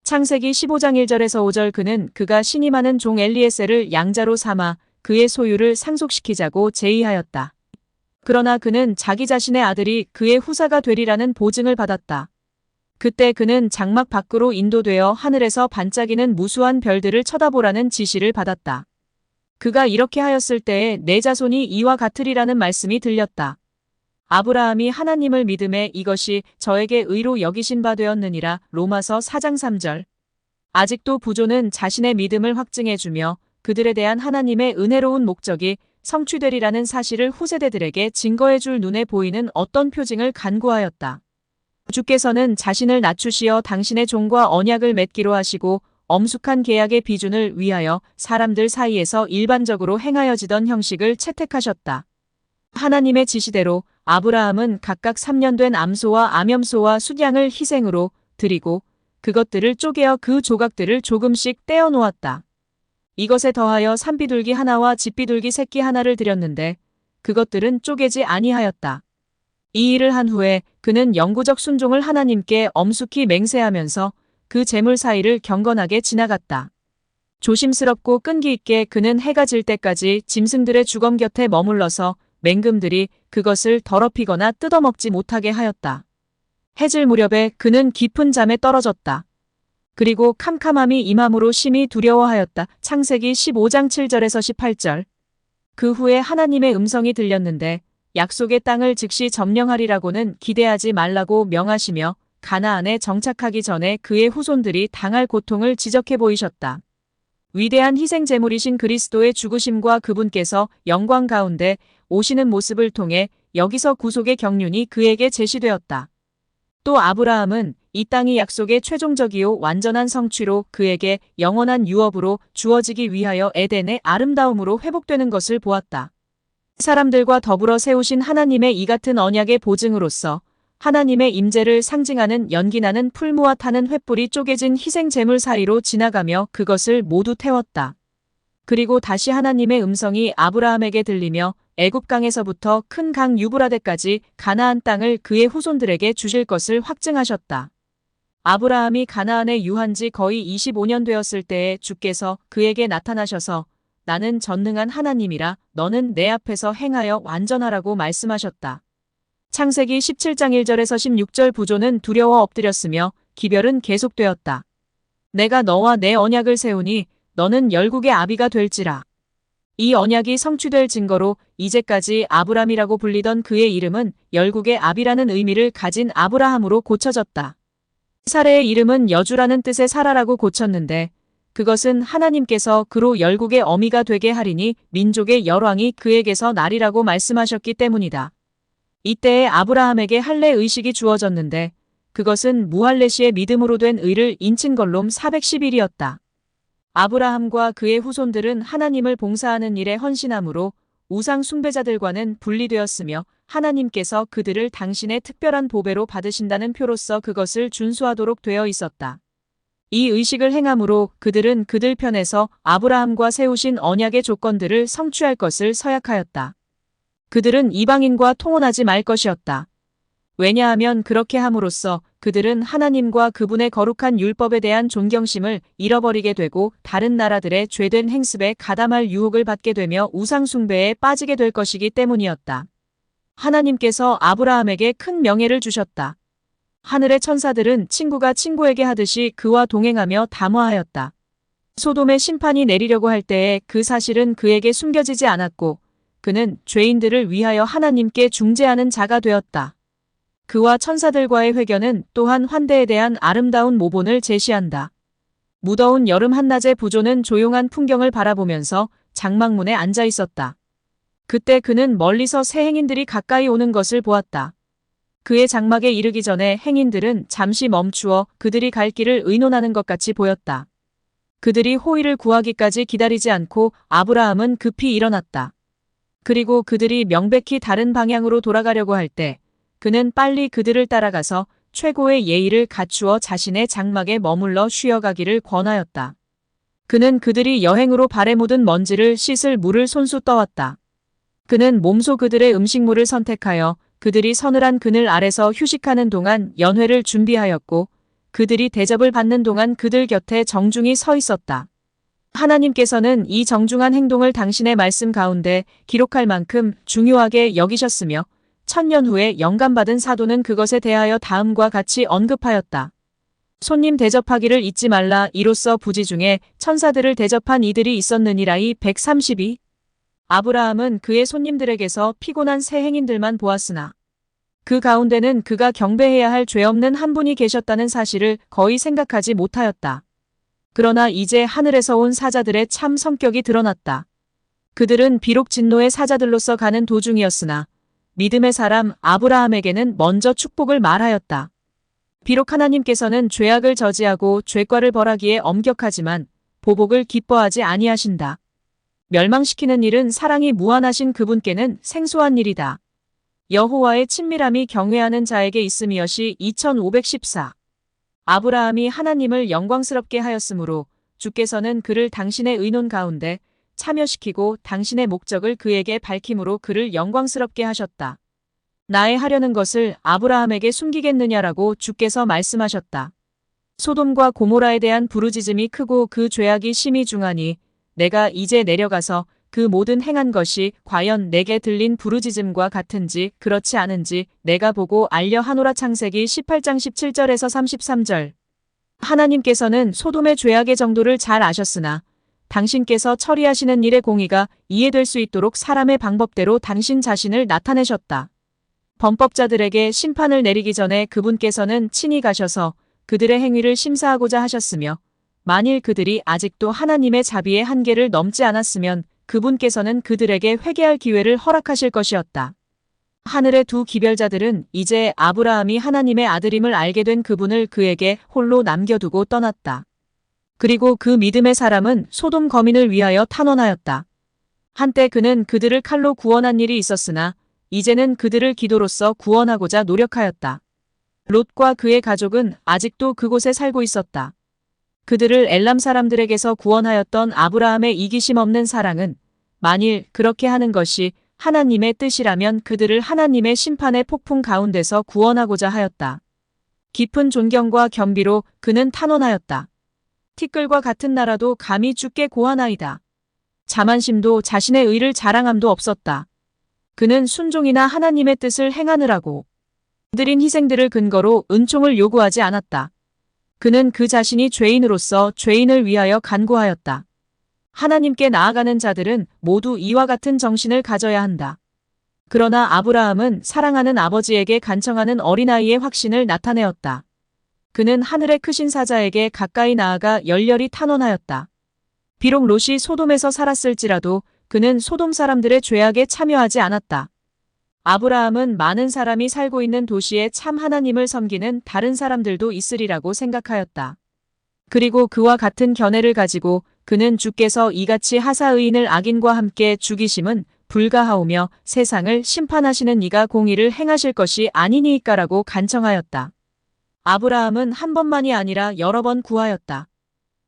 창세기 15장 1절에서 5절 그는 그가 신임하는 종 엘리에셀을 양자로 삼아 그의 소유를 상속시키자고 제의하였다. 그러나 그는 자기 자신의 아들이 그의 후사가 되리라는 보증을 받았다. 그때 그는 장막 밖으로 인도되어 하늘에서 반짝이는 무수한 별들을 쳐다보라는 지시를 받았다. 그가 이렇게 하였을 때에 내 자손이 이와 같으리라는 말씀이 들렸다. 아브라함이 하나님을 믿음에 이것이 저에게 의로 여기신 바 되었느니라. 로마서 4장 3절. 아직도 부조는 자신의 믿음을 확증해주며 그들에 대한 하나님의 은혜로운 목적이 성취되리라는 사실을 후세대들에게 증거해줄 눈에 보이는 어떤 표징을 간구하였다. 주께서는 자신을 낮추시어 당신의 종과 언약을 맺기로 하시고 엄숙한 계약의 비준을 위하여 사람들 사이에서 일반적으로 행하여지던 형식을 채택하셨다. 하나님의 지시대로 아브라함은 각각 3년 된 암소와 암염소와 숫양을 희생으로 드리고 그것들을 쪼개어 그 조각들을 조금씩 떼어 놓았다. 이것에 더하여 산비둘기 하나와 집비둘기 새끼 하나를 드렸는데 그것들은 쪼개지 아니하였다. 이 일을 한 후에 그는 영구적 순종을 하나님께 엄숙히 맹세하면서 그 제물 사이를 경건하게 지나갔다. 조심스럽고 끈기 있게 그는 해가 질 때까지 짐승들의 주검 곁에 머물러서 맹금들이 그것을 더럽히거나 뜯어먹지 못하게 하였다. 해질 무렵에 그는 깊은 잠에 떨어졌다. 그리고 캄캄함이 임함으로 심히 두려워하였다. 창세기 15장 7절에서 18절. 그 후에 하나님의 음성이 들렸는데 약속의 땅을 즉시 점령하리라고는 기대하지 말라고 명하시며 가나안에 정착하기 전에 그의 후손들이 당할 고통을 지적해 보이셨다. 위대한 희생 제물이신 그리스도의 죽으심과 그분께서 영광 가운데 오시는 모습을 통해 여기서 구속의 경륜이 그에게 제시되었다. 또 아브라함은 이 땅이 약속의 최종적이요 완전한 성취로 그에게 영원한 유업으로 주어지기 위하여 에덴의 아름다움으로 회복되는 것을 보았다. 사람들과 더불어 세우신 하나님의 이 같은 언약의 보증으로서 하나님의 임재를 상징하는 연기나는 풀무와 타는 횃불이 쪼개진 희생 제물 사이로 지나가며 그것을 모두 태웠다. 그리고 다시 하나님의 음성이 아브라함에게 들리며 애굽강에서부터 큰 강 유브라데까지 가나안 땅을 그의 후손들에게 주실 것을 확증하셨다. 아브라함이 가나안에 유한 지 거의 25년 되었을 때에 주께서 그에게 나타나셔서 나는 전능한 하나님이라 너는 내 앞에서 행하여 완전하라고 말씀하셨다. 창세기 17장 1절에서 16절 부조는 두려워 엎드렸으며 기별은 계속되었다. 내가 너와 내 언약을 세우니 너는 열국의 아비가 될지라. 이 언약이 성취될 증거로 이제까지 아브람이라고 불리던 그의 이름은 열국의 아비라는 의미를 가진 아브라함으로 고쳐졌다. 사레의 이름은 여주라는 뜻의 사라라고 고쳤는데 그것은 하나님께서 그로 열국의 어미가 되게 하리니 민족의 열왕이 그에게서 나리라고 말씀하셨기 때문이다. 이때에 아브라함에게 할례 의식이 주어졌는데 그것은 무할례시의 믿음으로 된 의를 인친 걸롬 410일이었다. 아브라함과 그의 후손들은 하나님을 봉사하는 일에 헌신함으로 우상 숭배자들과는 분리되었으며 하나님께서 그들을 당신의 특별한 보배로 받으신다는 표로서 그것을 준수하도록 되어 있었다. 이 의식을 행함으로 그들은 그들 편에서 아브라함과 세우신 언약의 조건들을 성취할 것을 서약하였다. 그들은 이방인과 통혼하지 말 것이었다. 왜냐하면 그렇게 함으로써 그들은 하나님과 그분의 거룩한 율법에 대한 존경심을 잃어버리게 되고 다른 나라들의 죄된 행습에 가담할 유혹을 받게 되며 우상 숭배에 빠지게 될 것이기 때문이었다. 하나님께서 아브라함에게 큰 명예를 주셨다. 하늘의 천사들은 친구가 친구에게 하듯이 그와 동행하며 담화하였다. 소돔의 심판이 내리려고 할 때에 그 사실은 그에게 숨겨지지 않았고 그는 죄인들을 위하여 하나님께 중재하는 자가 되었다. 그와 천사들과의 회견은 또한 환대에 대한 아름다운 모본을 제시한다. 무더운 여름 한낮에 부조는 조용한 풍경을 바라보면서 장막문에 앉아 있었다. 그때 그는 멀리서 새 행인들이 가까이 오는 것을 보았다. 그의 장막에 이르기 전에 행인들은 잠시 멈추어 그들이 갈 길을 의논하는 것 같이 보였다. 그들이 호의를 구하기까지 기다리지 않고 아브라함은 급히 일어났다. 그리고 그들이 명백히 다른 방향으로 돌아가려고 할 때 그는 빨리 그들을 따라가서 최고의 예의를 갖추어 자신의 장막에 머물러 쉬어가기를 권하였다. 그는 그들이 여행으로 발에 묻은 먼지를 씻을 물을 손수 떠왔다. 그는 몸소 그들의 음식물을 선택하여 그들이 서늘한 그늘 아래서 휴식하는 동안 연회를 준비하였고 그들이 대접을 받는 동안 그들 곁에 정중히 서 있었다. 하나님께서는 이 정중한 행동을 당신의 말씀 가운데 기록할 만큼 중요하게 여기셨으며 1000년 후에 영감받은 사도는 그것에 대하여 다음과 같이 언급하였다. 손님 대접하기를 잊지 말라. 이로써 부지 중에 천사들을 대접한 이들이 있었느니라. 132. 아브라함은 그의 손님들에게서 피곤한 새 행인들만 보았으나 그 가운데는 그가 경배해야 할 죄 없는 한 분이 계셨다는 사실을 거의 생각하지 못하였다. 그러나 이제 하늘에서 온 사자들의 참 성격이 드러났다. 그들은 비록 진노의 사자들로서 가는 도중이었으나 믿음의 사람 아브라함에게는 먼저 축복을 말하였다. 비록 하나님께서는 죄악을 저지하고 죄과를 벌하기에 엄격하지만 보복을 기뻐하지 아니하신다. 멸망시키는 일은 사랑이 무한하신 그분께는 생소한 일이다. 여호와의 친밀함이 경외하는 자에게 있음이엇이 2514. 아브라함이 하나님을 영광스럽게 하였으므로 주께서는 그를 당신의 의논 가운데 참여시키고 당신의 목적을 그에게 밝힘으로 그를 영광스럽게 하셨다. 나의 하려는 것을 아브라함에게 숨기겠느냐라고 주께서 말씀하셨다. 소돔과 고모라에 대한 부르짖음이 크고 그 죄악이 심히 중하니 내가 이제 내려가서 그 모든 행한 것이 과연 내게 들린 부르짖음과 같은지 그렇지 않은지 내가 보고 알려 하노라. 창세기 18장 17절에서 33절. 하나님께서는 소돔의 죄악의 정도를 잘 아셨으나 당신께서 처리하시는 일의 공의가 이해될 수 있도록 사람의 방법대로 당신 자신을 나타내셨다. 범법자들에게 심판을 내리기 전에 그분께서는 친히 가셔서 그들의 행위를 심사하고자 하셨으며 만일 그들이 아직도 하나님의 자비의 한계를 넘지 않았으면 그분께서는 그들에게 회개할 기회를 허락하실 것이었다. 하늘의 두 기별자들은 이제 아브라함이 하나님의 아들임을 알게 된 그분을 그에게 홀로 남겨두고 떠났다. 그리고 그 믿음의 사람은 소돔 거민을 위하여 탄원하였다. 한때 그는 그들을 칼로 구원한 일이 있었으나 이제는 그들을 기도로써 구원하고자 노력하였다. 롯과 그의 가족은 아직도 그곳에 살고 있었다. 그들을 엘람 사람들에게서 구원하였던 아브라함의 이기심 없는 사랑은 만일 그렇게 하는 것이 하나님의 뜻이라면 그들을 하나님의 심판의 폭풍 가운데서 구원하고자 하였다. 깊은 존경과 겸비로 그는 탄원하였다. 티끌과 같은 나라도 감히 주께 고하나이다. 자만심도 자신의 의를 자랑함도 없었다. 그는 순종이나 하나님의 뜻을 행하느라고 드린 희생들을 근거로 은총을 요구하지 않았다. 그는 그 자신이 죄인으로서 죄인을 위하여 간구하였다. 하나님께 나아가는 자들은 모두 이와 같은 정신을 가져야 한다. 그러나 아브라함은 사랑하는 아버지에게 간청하는 어린아이의 확신을 나타내었다. 그는 하늘의 크신 사자에게 가까이 나아가 열렬히 탄원하였다. 비록 롯이 소돔에서 살았을지라도 그는 소돔 사람들의 죄악에 참여하지 않았다. 아브라함은 많은 사람이 살고 있는 도시에 참 하나님을 섬기는 다른 사람들도 있으리라고 생각하였다. 그리고 그와 같은 견해를 가지고 그는 주께서 이같이 하사 의인을 악인과 함께 죽이심은 불가하오며 세상을 심판하시는 이가 공의를 행하실 것이 아니니이까라고 간청하였다. 아브라함은 한 번만이 아니라 여러 번 구하였다.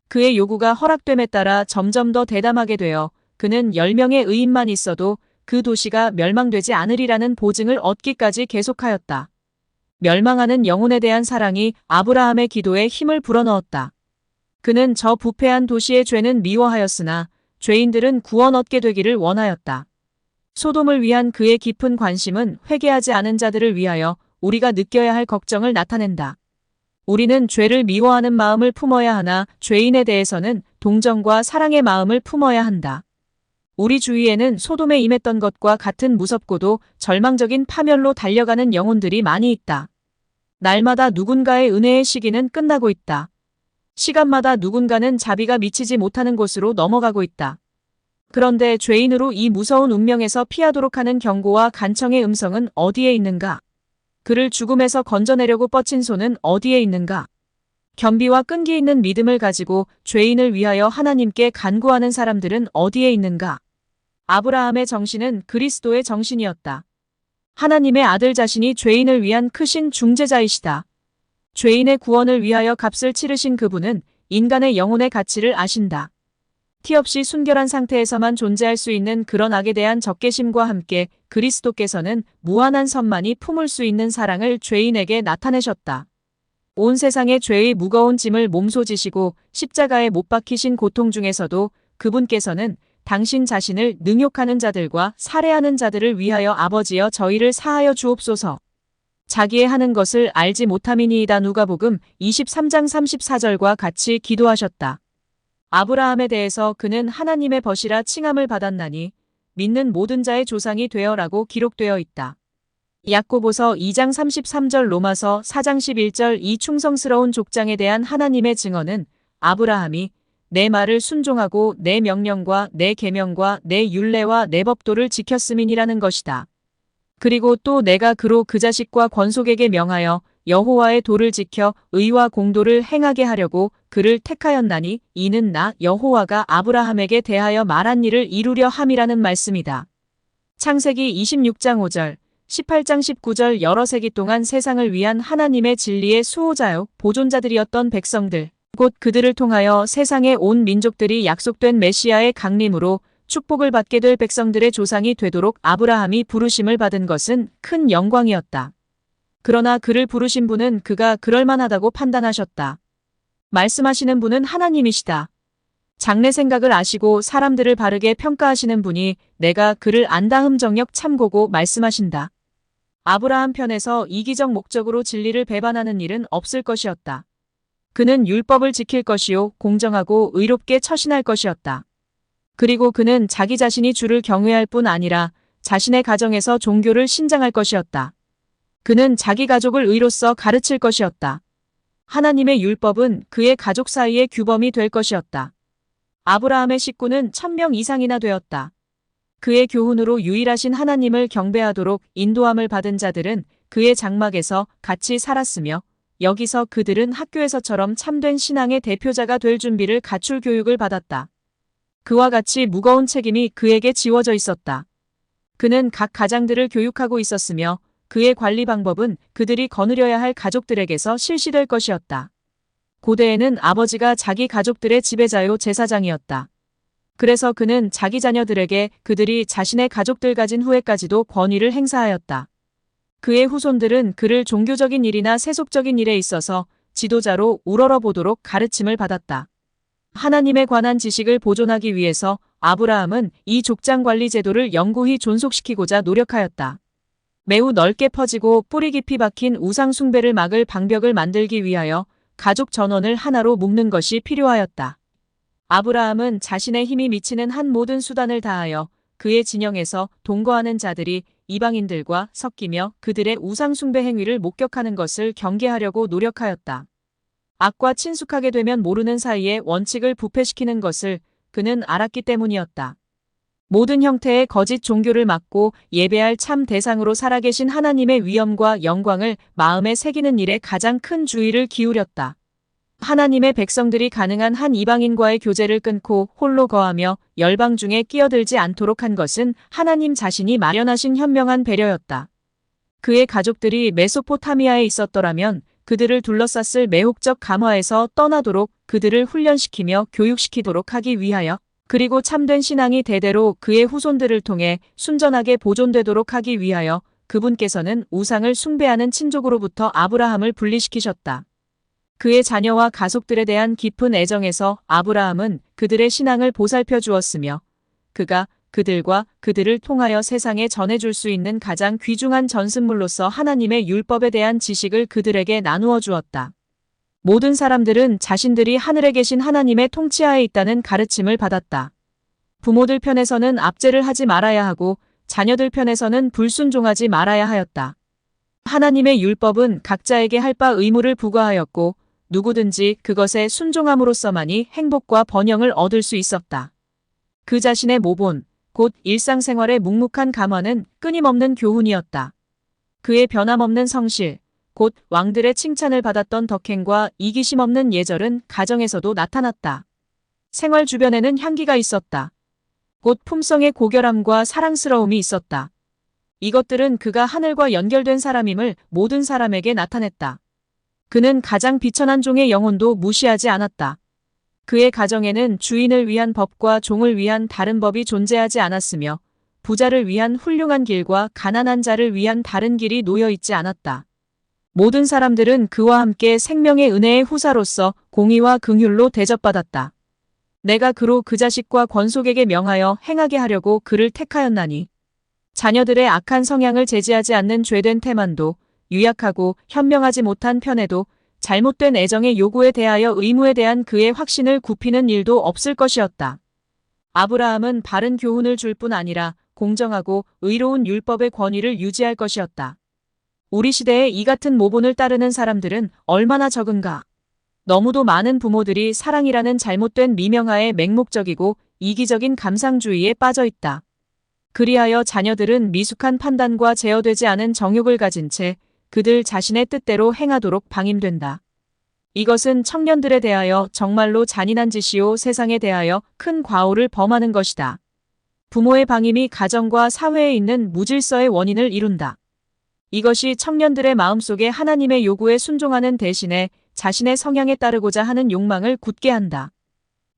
그의 요구가 허락됨에 따라 점점 더 대담하게 되어 그는 10명의 의인만 있어도 그 도시가 멸망되지 않으리라는 보증을 얻기까지 계속하였다. 멸망하는 영혼에 대한 사랑이 아브라함의 기도에 힘을 불어넣었다. 그는 저 부패한 도시의 죄는 미워하였으나 죄인들은 구원 얻게 되기를 원하였다. 소돔을 위한 그의 깊은 관심은 회개하지 않은 자들을 위하여 우리가 느껴야 할 걱정을 나타낸다. 우리는 죄를 미워하는 마음을 품어야 하나 죄인에 대해서는 동정과 사랑의 마음을 품어야 한다. 우리 주위에는 소돔에 임했던 것과 같은 무섭고도 절망적인 파멸로 달려가는 영혼들이 많이 있다. 날마다 누군가의 은혜의 시기는 끝나고 있다. 시간마다 누군가는 자비가 미치지 못하는 곳으로 넘어가고 있다. 그런데 죄인으로 이 무서운 운명에서 피하도록 하는 경고와 간청의 음성은 어디에 있는가? 그를 죽음에서 건져내려고 뻗친 손은 어디에 있는가? 겸비와 끈기 있는 믿음을 가지고 죄인을 위하여 하나님께 간구하는 사람들은 어디에 있는가? 아브라함의 정신은 그리스도의 정신이었다. 하나님의 아들 자신이 죄인을 위한 크신 중재자이시다. 죄인의 구원을 위하여 값을 치르신 그분은 인간의 영혼의 가치를 아신다. 티 없이 순결한 상태에서만 존재할 수 있는 그런 악에 대한 적개심과 함께 그리스도께서는 무한한 선만이 품을 수 있는 사랑을 죄인에게 나타내셨다. 온 세상의 죄의 무거운 짐을 몸소 지시고 십자가에 못 박히신 고통 중에서도 그분께서는 당신 자신을 능욕하는 자들과 살해하는 자들을 위하여 아버지여 저희를 사하여 주옵소서. 자기의 하는 것을 알지 못함이니이다. 누가복음 23장 34절과 같이 기도하셨다. 아브라함에 대해서 그는 하나님의 벗이라 칭함을 받았나니 믿는 모든 자의 조상이 되어라고 기록되어 있다. 야고보서 2장 33절, 로마서 4장 11절. 이 충성스러운 족장에 대한 하나님의 증언은 아브라함이 내 말을 순종하고 내 명령과 내 계명과 내 율례와 내 법도를 지켰음이니라는 것이다. 그리고 또 내가 그로 그 자식과 권속에게 명하여 여호와의 도를 지켜 의와 공도를 행하게 하려고 그를 택하였나니 이는 나 여호와가 아브라함에게 대하여 말한 일을 이루려 함이라는 말씀이다. 창세기 26장 5절, 18장 19절. 여러 세기 동안 세상을 위한 하나님의 진리의 수호자요 보존자들이었던 백성들, 곧 그들을 통하여 세상의 온 민족들이 약속된 메시아의 강림으로 축복을 받게 될 백성들의 조상이 되도록 아브라함이 부르심을 받은 것은 큰 영광이었다. 그러나 그를 부르신 분은 그가 그럴만하다고 판단하셨다. 말씀하시는 분은 하나님이시다. 장래 생각을 아시고 사람들을 바르게 평가하시는 분이 내가 그를 안다흠 정역 참고고 말씀하신다. 아브라함 편에서 이기적 목적으로 진리를 배반하는 일은 없을 것이었다. 그는 율법을 지킬 것이요 공정하고 의롭게 처신할 것이었다. 그리고 그는 자기 자신이 주를 경외할 뿐 아니라 자신의 가정에서 종교를 신장할 것이었다. 그는 자기 가족을 의로써 가르칠 것이었다. 하나님의 율법은 그의 가족 사이의 규범이 될 것이었다. 아브라함의 식구는 1000명 이상이나 되었다. 그의 교훈으로 유일하신 하나님을 경배하도록 인도함을 받은 자들은 그의 장막에서 같이 살았으며 여기서 그들은 학교에서처럼 참된 신앙의 대표자가 될 준비를 갖출 교육을 받았다. 그와 같이 무거운 책임이 그에게 지워져 있었다. 그는 각 가장들을 교육하고 있었으며 그의 관리 방법은 그들이 거느려야 할 가족들에게서 실시될 것이었다. 고대에는 아버지가 자기 가족들의 지배자요 제사장이었다. 그래서 그는 자기 자녀들에게 그들이 자신의 가족들 가진 후에까지도 권위를 행사하였다. 그의 후손들은 그를 종교적인 일이나 세속적인 일에 있어서 지도자로 우러러보도록 가르침을 받았다. 하나님에 관한 지식을 보존하기 위해서 아브라함은 이 족장 관리 제도를 영구히 존속시키고자 노력하였다. 매우 넓게 퍼지고 뿌리 깊이 박힌 우상 숭배를 막을 방벽을 만들기 위하여 가족 전원을 하나로 묶는 것이 필요하였다. 아브라함은 자신의 힘이 미치는 한 모든 수단을 다하여 그의 진영에서 동거하는 자들이 이방인들과 섞이며 그들의 우상 숭배 행위를 목격하는 것을 경계하려고 노력하였다. 악과 친숙하게 되면 모르는 사이에 원칙을 부패시키는 것을 그는 알았기 때문이었다. 모든 형태의 거짓 종교를 막고 예배할 참 대상으로 살아계신 하나님의 위엄과 영광을 마음에 새기는 일에 가장 큰 주의를 기울였다. 하나님의 백성들이 가능한 한 이방인과의 교제를 끊고 홀로 거하며 열방 중에 끼어들지 않도록 한 것은 하나님 자신이 마련하신 현명한 배려였다. 그의 가족들이 메소포타미아에 있었더라면 그들을 둘러쌌을 매혹적 감화에서 떠나도록 그들을 훈련시키며 교육시키도록 하기 위하여, 그리고 참된 신앙이 대대로 그의 후손들을 통해 순전하게 보존되도록 하기 위하여 그분께서는 우상을 숭배하는 친족으로부터 아브라함을 분리시키셨다. 그의 자녀와 가족들에 대한 깊은 애정에서 아브라함은 그들의 신앙을 보살펴 주었으며 그가 그들과 그들을 통하여 세상에 전해줄 수 있는 가장 귀중한 전승물로서 하나님의 율법에 대한 지식을 그들에게 나누어 주었다. 모든 사람들은 자신들이 하늘에 계신 하나님의 통치하에 있다는 가르침을 받았다. 부모들 편에서는 압제를 하지 말아야 하고 자녀들 편에서는 불순종하지 말아야 하였다. 하나님의 율법은 각자에게 할 바 의무를 부과하였고 누구든지 그것에 순종함으로써만이 행복과 번영을 얻을 수 있었다. 그 자신의 모본, 곧 일상생활의 묵묵한 감화는 끊임없는 교훈이었다. 그의 변함없는 성실, 곧 왕들의 칭찬을 받았던 덕행과 이기심 없는 예절은 가정에서도 나타났다. 생활 주변에는 향기가 있었다. 곧 품성의 고결함과 사랑스러움이 있었다. 이것들은 그가 하늘과 연결된 사람임을 모든 사람에게 나타냈다. 그는 가장 비천한 종의 영혼도 무시하지 않았다. 그의 가정에는 주인을 위한 법과 종을 위한 다른 법이 존재하지 않았으며 부자를 위한 훌륭한 길과 가난한 자를 위한 다른 길이 놓여 있지 않았다. 모든 사람들은 그와 함께 생명의 은혜의 후사로서 공의와 긍휼로 대접받았다. 내가 그로 그 자식과 권속에게 명하여 행하게 하려고 그를 택하였나니 자녀들의 악한 성향을 제지하지 않는 죄된 태만도 유약하고 현명하지 못한 편에도 잘못된 애정의 요구에 대하여 의무에 대한 그의 확신을 굽히는 일도 없을 것이었다. 아브라함은 바른 교훈을 줄 뿐 아니라 공정하고 의로운 율법의 권위를 유지할 것이었다. 우리 시대에 이 같은 모본을 따르는 사람들은 얼마나 적은가. 너무도 많은 부모들이 사랑이라는 잘못된 미명하에 맹목적이고 이기적인 감상주의에 빠져 있다. 그리하여 자녀들은 미숙한 판단과 제어되지 않은 정욕을 가진 채 그들 자신의 뜻대로 행하도록 방임된다. 이것은 청년들에 대하여 정말로 잔인한 짓이요 세상에 대하여 큰 과오를 범하는 것이다. 부모의 방임이 가정과 사회에 있는 무질서의 원인을 이룬다. 이것이 청년들의 마음속에 하나님의 요구에 순종하는 대신에 자신의 성향에 따르고자 하는 욕망을 굳게 한다.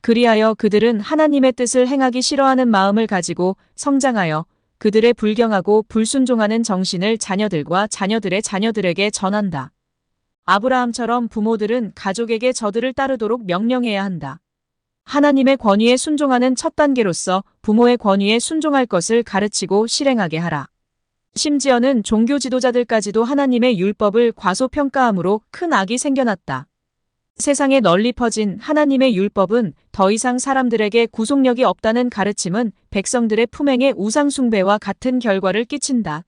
그리하여 그들은 하나님의 뜻을 행하기 싫어하는 마음을 가지고 성장하여 그들의 불경하고 불순종하는 정신을 자녀들과 자녀들의 자녀들에게 전한다. 아브라함처럼 부모들은 가족에게 저들을 따르도록 명령해야 한다. 하나님의 권위에 순종하는 첫 단계로서 부모의 권위에 순종할 것을 가르치고 실행하게 하라. 심지어는 종교 지도자들까지도 하나님의 율법을 과소평가함으로 큰 악이 생겨났다. 세상에 널리 퍼진 하나님의 율법은 더 이상 사람들에게 구속력이 없다는 가르침은 백성들의 품행의 우상 숭배와 같은 결과를 끼친다.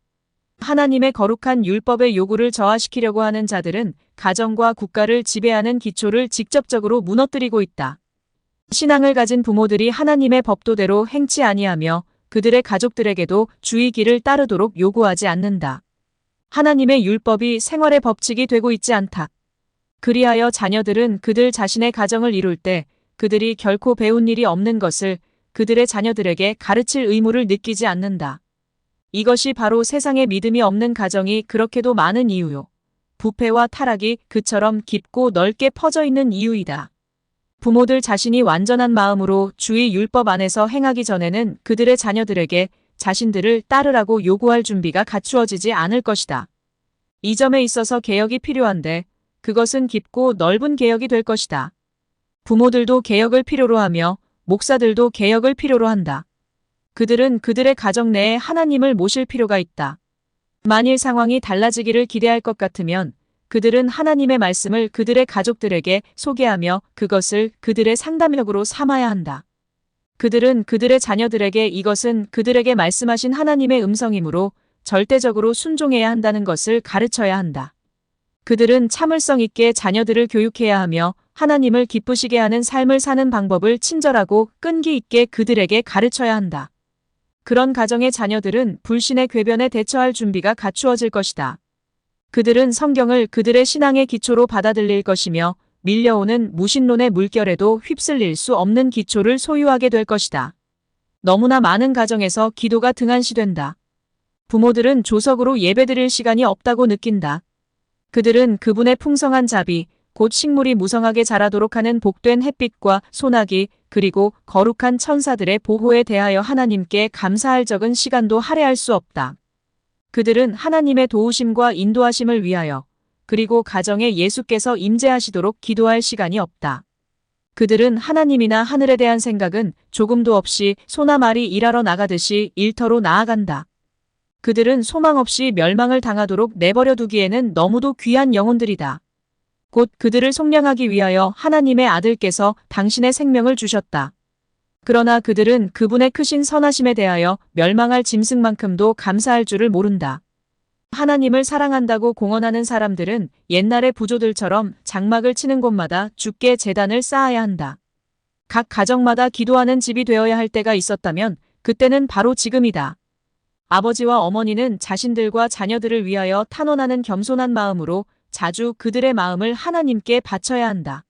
하나님의 거룩한 율법의 요구를 저하시키려고 하는 자들은 가정과 국가를 지배하는 기초를 직접적으로 무너뜨리고 있다. 신앙을 가진 부모들이 하나님의 법도대로 행치 아니하며 그들의 가족들에게도 주의 길을 따르도록 요구하지 않는다. 하나님의 율법이 생활의 법칙이 되고 있지 않다. 그리하여 자녀들은 그들 자신의 가정을 이룰 때 그들이 결코 배운 일이 없는 것을 그들의 자녀들에게 가르칠 의무를 느끼지 않는다. 이것이 바로 세상에 믿음이 없는 가정이 그렇게도 많은 이유요. 부패와 타락이 그처럼 깊고 넓게 퍼져 있는 이유이다. 부모들 자신이 완전한 마음으로 주의 율법 안에서 행하기 전에는 그들의 자녀들에게 자신들을 따르라고 요구할 준비가 갖추어지지 않을 것이다. 이 점에 있어서 개혁이 필요한데 그것은 깊고 넓은 개혁이 될 것이다. 부모들도 개혁을 필요로 하며 목사들도 개혁을 필요로 한다. 그들은 그들의 가정 내에 하나님을 모실 필요가 있다. 만일 상황이 달라지기를 기대할 것 같으면 그들은 하나님의 말씀을 그들의 가족들에게 소개하며 그것을 그들의 상담력으로 삼아야 한다. 그들은 그들의 자녀들에게 이것은 그들에게 말씀하신 하나님의 음성이므로 절대적으로 순종해야 한다는 것을 가르쳐야 한다. 그들은 참을성 있게 자녀들을 교육해야 하며 하나님을 기쁘시게 하는 삶을 사는 방법을 친절하고 끈기 있게 그들에게 가르쳐야 한다. 그런 가정의 자녀들은 불신의 궤변에 대처할 준비가 갖추어질 것이다. 그들은 성경을 그들의 신앙의 기초로 받아들일 것이며 밀려오는 무신론의 물결에도 휩쓸릴 수 없는 기초를 소유하게 될 것이다. 너무나 많은 가정에서 기도가 등한시된다. 부모들은 조석으로 예배드릴 시간이 없다고 느낀다. 그들은 그분의 풍성한 자비, 곧 식물이 무성하게 자라도록 하는 복된 햇빛과 소나기, 그리고 거룩한 천사들의 보호에 대하여 하나님께 감사할 적은 시간도 할애할 수 없다. 그들은 하나님의 도우심과 인도하심을 위하여 그리고 가정에 예수께서 임재하시도록 기도할 시간이 없다. 그들은 하나님이나 하늘에 대한 생각은 조금도 없이 소나 말이 일하러 나가듯이 일터로 나아간다. 그들은 소망 없이 멸망을 당하도록 내버려 두기에는 너무도 귀한 영혼들이다. 곧 그들을 속량하기 위하여 하나님의 아들께서 당신의 생명을 주셨다. 그러나 그들은 그분의 크신 선하심에 대하여 멸망할 짐승만큼도 감사할 줄을 모른다. 하나님을 사랑한다고 공언하는 사람들은 옛날의 부조들처럼 장막을 치는 곳마다 주께 제단을 쌓아야 한다. 각 가정마다 기도하는 집이 되어야 할 때가 있었다면 그때는 바로 지금이다. 아버지와 어머니는 자신들과 자녀들을 위하여 탄원하는 겸손한 마음으로 자주 그들의 마음을 하나님께 바쳐야 한다.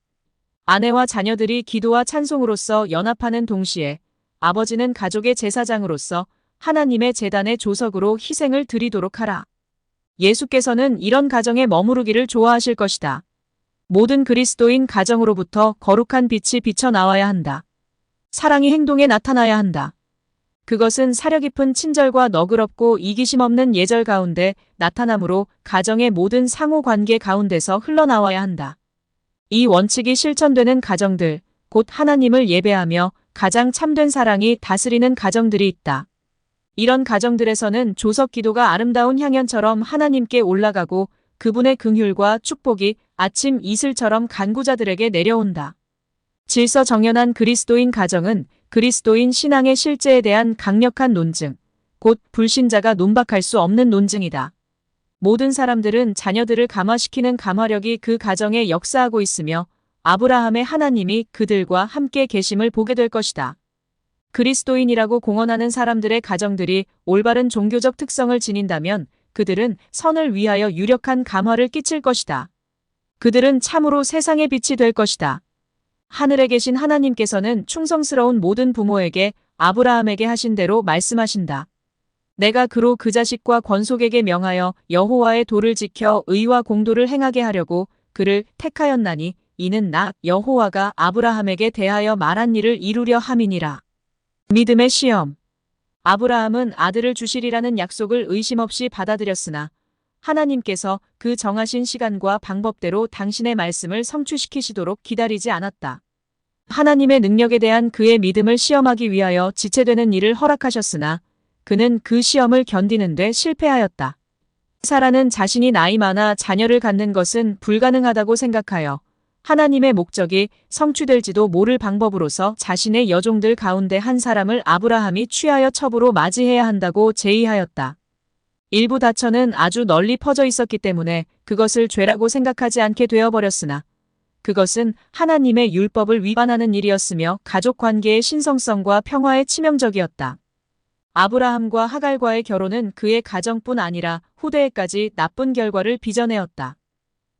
아내와 자녀들이 기도와 찬송으로서 연합하는 동시에 아버지는 가족의 제사장으로서 하나님의 제단의 조석으로 희생을 드리도록 하라. 예수께서는 이런 가정에 머무르기를 좋아하실 것이다. 모든 그리스도인 가정으로부터 거룩한 빛이 비쳐나와야 한다. 사랑이 행동에 나타나야 한다. 그것은 사려 깊은 친절과 너그럽고 이기심 없는 예절 가운데 나타남으로 가정의 모든 상호 관계 가운데서 흘러나와야 한다. 이 원칙이 실천되는 가정들, 곧 하나님을 예배하며 가장 참된 사랑이 다스리는 가정들이 있다. 이런 가정들에서는 조석 기도가 아름다운 향연처럼 하나님께 올라가고 그분의 긍휼과 축복이 아침 이슬처럼 간구자들에게 내려온다. 질서정연한 그리스도인 가정은 그리스도인 신앙의 실제에 대한 강력한 논증, 곧 불신자가 논박할 수 없는 논증이다. 모든 사람들은 자녀들을 감화시키는 감화력이 그 가정에 역사하고 있으며 아브라함의 하나님이 그들과 함께 계심을 보게 될 것이다. 그리스도인이라고 공언하는 사람들의 가정들이 올바른 종교적 특성을 지닌다면 그들은 선을 위하여 유력한 감화를 끼칠 것이다. 그들은 참으로 세상의 빛이 될 것이다. 하늘에 계신 하나님께서는 충성스러운 모든 부모에게 아브라함에게 하신 대로 말씀하신다. 내가 그로 그 자식과 권속에게 명하여 여호와의 도를 지켜 의와 공도를 행하게 하려고 그를 택하였나니 이는 나 여호와가 아브라함에게 대하여 말한 일을 이루려 함이니라. 믿음의 시험. 아브라함은 아들을 주시리라는 약속을 의심 없이 받아들였으나 하나님께서 그 정하신 시간과 방법대로 당신의 말씀을 성취시키시도록 기다리지 않았다. 하나님의 능력에 대한 그의 믿음을 시험하기 위하여 지체되는 일을 허락하셨으나 그는 그 시험을 견디는 데 실패하였다. 사라는 자신이 나이 많아 자녀를 갖는 것은 불가능하다고 생각하여 하나님의 목적이 성취될지도 모를 방법으로서 자신의 여종들 가운데 한 사람을 아브라함이 취하여 첩으로 맞이해야 한다고 제의하였다. 일부 다처는 아주 널리 퍼져 있었기 때문에 그것을 죄라고 생각하지 않게 되어버렸으나 그것은 하나님의 율법을 위반하는 일이었으며 가족 관계의 신성성과 평화에 치명적이었다. 아브라함과 하갈과의 결혼은 그의 가정뿐 아니라 후대에까지 나쁜 결과를 빚어내었다.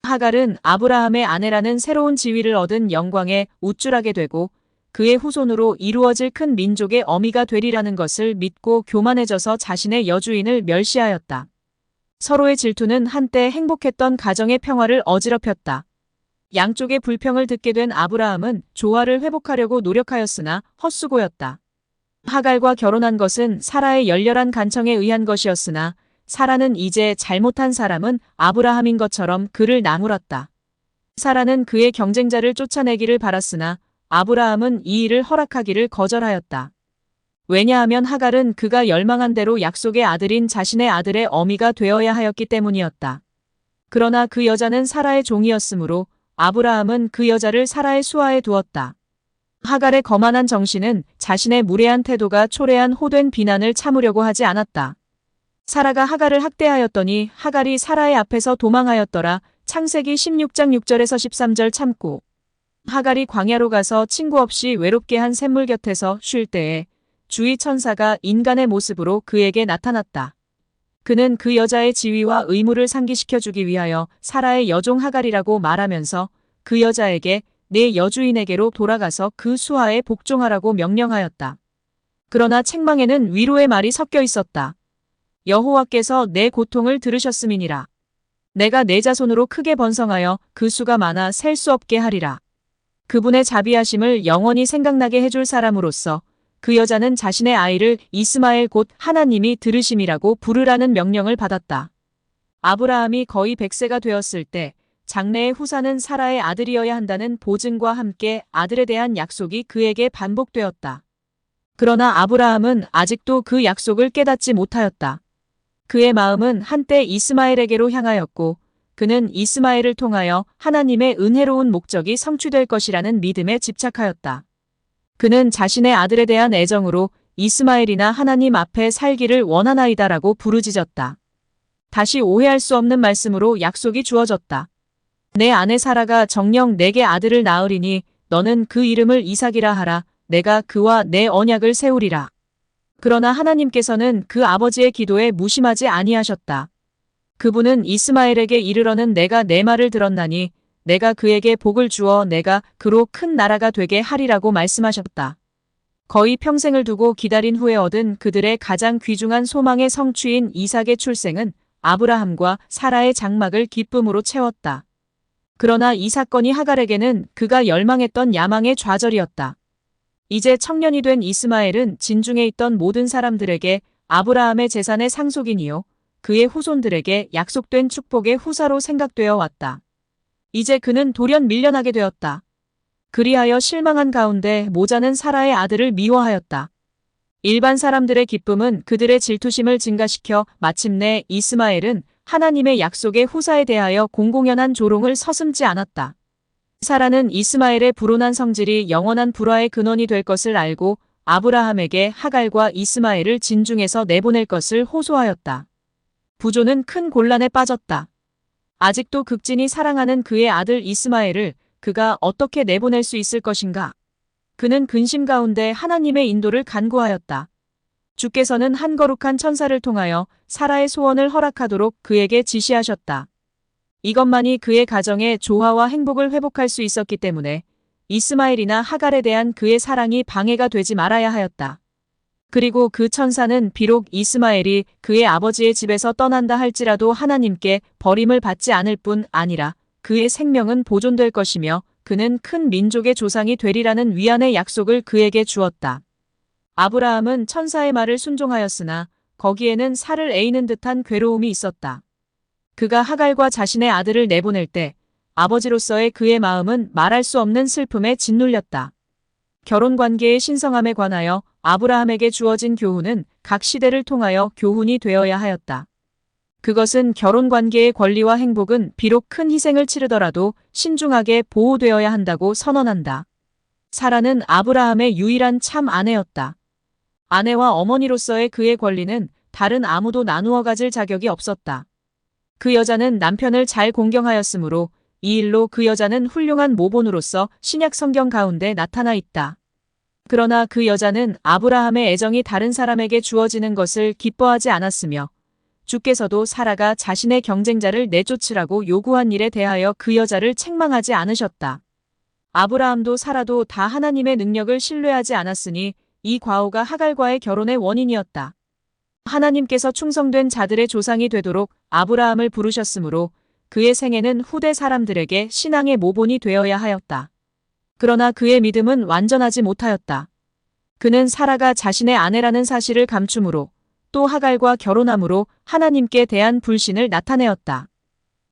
하갈은 아브라함의 아내라는 새로운 지위를 얻은 영광에 우쭐하게 되고 그의 후손으로 이루어질 큰 민족의 어미가 되리라는 것을 믿고 교만해져서 자신의 여주인을 멸시하였다. 서로의 질투는 한때 행복했던 가정의 평화를 어지럽혔다. 양쪽의 불평을 듣게 된 아브라함은 조화를 회복하려고 노력하였으나 헛수고였다. 하갈과 결혼한 것은 사라의 열렬한 간청에 의한 것이었으나 사라는 이제 잘못한 사람은 아브라함인 것처럼 그를 나무랐다. 사라는 그의 경쟁자를 쫓아내기를 바랐으나 아브라함은 이 일을 허락하기를 거절하였다. 왜냐하면 하갈은 그가 열망한 대로 약속의 아들인 자신의 아들의 어미가 되어야 하였기 때문이었다. 그러나 그 여자는 사라의 종이었으므로 아브라함은 그 여자를 사라의 수하에 두었다. 하갈의 거만한 정신은 자신의 무례한 태도가 초래한 호된 비난을 참으려고 하지 않았다. 사라가 하갈을 학대하였더니 하갈이 사라의 앞에서 도망하였더라. 창세기 16장 6절에서 13절 참고. 하갈이 광야로 가서 친구 없이 외롭게 한 샘물 곁에서 쉴 때에 주의 천사가 인간의 모습으로 그에게 나타났다. 그는 그 여자의 지위와 의무를 상기시켜주기 위하여 사라의 여종 하갈이라고 말하면서 그 여자에게 내 여주인에게로 돌아가서 그 수하에 복종하라고 명령하였다. 그러나 책망에는 위로의 말이 섞여 있었다. 여호와께서 내 고통을 들으셨음이니라. 내가 내 자손으로 크게 번성하여 그 수가 많아 셀 수 없게 하리라. 그분의 자비하심을 영원히 생각나게 해줄 사람으로서 그 여자는 자신의 아이를 이스마엘 곧 하나님이 들으심이라고 부르라는 명령을 받았다. 아브라함이 거의 100세가 되었을 때 장래의 후사는 사라의 아들이어야 한다는 보증과 함께 아들에 대한 약속이 그에게 반복되었다. 그러나 아브라함은 아직도 그 약속을 깨닫지 못하였다. 그의 마음은 한때 이스마엘에게로 향하였고 그는 이스마엘을 통하여 하나님의 은혜로운 목적이 성취될 것이라는 믿음에 집착하였다. 그는 자신의 아들에 대한 애정으로 이스마엘이나 하나님 앞에 살기를 원하나이다라고 부르짖었다. 다시 오해할 수 없는 말씀으로 약속이 주어졌다. 내 아내 사라가 정녕 내게 아들을 낳으리니 너는 그 이름을 이삭이라 하라. 내가 그와 내 언약을 세우리라. 그러나 하나님께서는 그 아버지의 기도에 무심하지 아니하셨다. 그분은 이스마엘에게 이르러는 내가 내 말을 들었나니 내가 그에게 복을 주어 내가 그로 큰 나라가 되게 하리라고 말씀하셨다. 거의 평생을 두고 기다린 후에 얻은 그들의 가장 귀중한 소망의 성취인 이삭의 출생은 아브라함과 사라의 장막을 기쁨으로 채웠다. 그러나 이 사건이 하갈에게는 그가 열망했던 야망의 좌절이었다. 이제 청년이 된 이스마엘은 진중에 있던 모든 사람들에게 아브라함의 재산의 상속인이요 그의 후손들에게 약속된 축복의 후사로 생각되어 왔다. 이제 그는 돌연 밀려나게 되었다. 그리하여 실망한 가운데 모자는 사라의 아들을 미워하였다. 일반 사람들의 기쁨은 그들의 질투심을 증가시켜 마침내 이스마엘은 하나님의 약속의 후사에 대하여 공공연한 조롱을 서슴지 않았다. 사라는 이스마엘의 불온한 성질이 영원한 불화의 근원이 될 것을 알고 아브라함에게 하갈과 이스마엘을 진중에서 내보낼 것을 호소하였다. 부조는 큰 곤란에 빠졌다. 아직도 극진히 사랑하는 그의 아들 이스마엘을 그가 어떻게 내보낼 수 있을 것인가? 그는 근심 가운데 하나님의 인도를 간구하였다. 주께서는 한 거룩한 천사를 통하여 사라의 소원을 허락하도록 그에게 지시하셨다. 이것만이 그의 가정의 조화와 행복을 회복할 수 있었기 때문에 이스마엘이나 하갈에 대한 그의 사랑이 방해가 되지 말아야 하였다. 그리고 그 천사는 비록 이스마엘이 그의 아버지의 집에서 떠난다 할지라도 하나님께 버림을 받지 않을 뿐 아니라 그의 생명은 보존될 것이며 그는 큰 민족의 조상이 되리라는 위안의 약속을 그에게 주었다. 아브라함은 천사의 말을 순종하였으나 거기에는 살을 에이는 듯한 괴로움이 있었다. 그가 하갈과 자신의 아들을 내보낼 때 아버지로서의 그의 마음은 말할 수 없는 슬픔에 짓눌렸다. 결혼관계의 신성함에 관하여 아브라함에게 주어진 교훈은 각 시대를 통하여 교훈이 되어야 하였다. 그것은 결혼관계의 권리와 행복은 비록 큰 희생을 치르더라도 신중하게 보호되어야 한다고 선언한다. 사라는 아브라함의 유일한 참 아내였다. 아내와 어머니로서의 그의 권리는 다른 아무도 나누어 가질 자격이 없었다. 그 여자는 남편을 잘 공경하였으므로 이 일로 그 여자는 훌륭한 모본으로서 신약 성경 가운데 나타나 있다. 그러나 그 여자는 아브라함의 애정이 다른 사람에게 주어지는 것을 기뻐하지 않았으며 주께서도 사라가 자신의 경쟁자를 내쫓으라고 요구한 일에 대하여 그 여자를 책망하지 않으셨다. 아브라함도 사라도 다 하나님의 능력을 신뢰하지 않았으니 이 과오가 하갈과의 결혼의 원인이었다. 하나님께서 충성된 자들의 조상이 되도록 아브라함을 부르셨으므로 그의 생애는 후대 사람들에게 신앙의 모본이 되어야 하였다. 그러나 그의 믿음은 완전하지 못하였다. 그는 사라가 자신의 아내라는 사실을 감춤으로 또 하갈과 결혼함으로 하나님께 대한 불신을 나타내었다.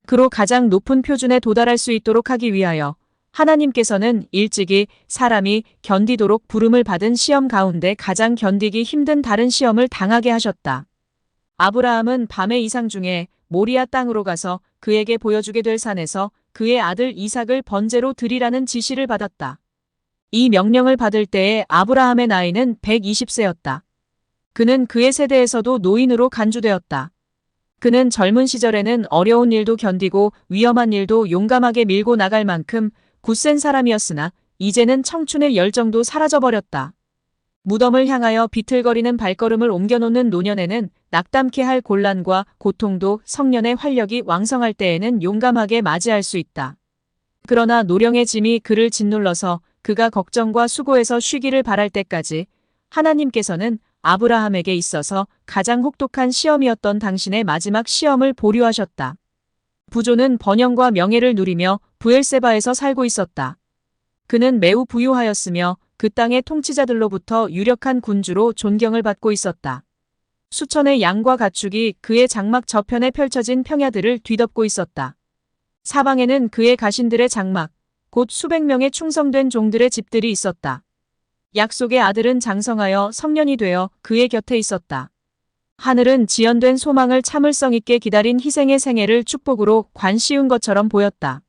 그로 가장 높은 표준에 도달할 수 있도록 하기 위하여 하나님께서는 일찍이 사람이 견디도록 부름을 받은 시험 가운데 가장 견디기 힘든 다른 시험을 당하게 하셨다. 아브라함은 밤의 이상 중에 모리아 땅으로 가서 그에게 보여주게 될 산에서 그의 아들 이삭을 번제로 드리라는 지시를 받았다. 이 명령을 받을 때에 아브라함의 나이는 120세였다. 그는 그의 세대에서도 노인으로 간주되었다. 그는 젊은 시절에는 어려운 일도 견디고 위험한 일도 용감하게 밀고 나갈 만큼 굳센 사람이었으나 이제는 청춘의 열정도 사라져버렸다. 무덤을 향하여 비틀거리는 발걸음을 옮겨놓는 노년에는 낙담케 할 곤란과 고통도 성년의 활력이 왕성할 때에는 용감하게 맞이할 수 있다. 그러나 노령의 짐이 그를 짓눌러서 그가 걱정과 수고에서 쉬기를 바랄 때까지 하나님께서는 아브라함에게 있어서 가장 혹독한 시험이었던 당신의 마지막 시험을 보류하셨다. 부조는 번영과 명예를 누리며 부엘세바에서 살고 있었다. 그는 매우 부유하였으며 그 땅의 통치자들로부터 유력한 군주로 존경을 받고 있었다. 수천의 양과 가축이 그의 장막 저편에 펼쳐진 평야들을 뒤덮고 있었다. 사방에는 그의 가신들의 장막, 곧 수백 명의 충성된 종들의 집들이 있었다. 약속의 아들은 장성하여 성년이 되어 그의 곁에 있었다. 하늘은 지연된 소망을 참을성 있게 기다린 희생의 생애를 축복으로 관씌운 것처럼 보였다.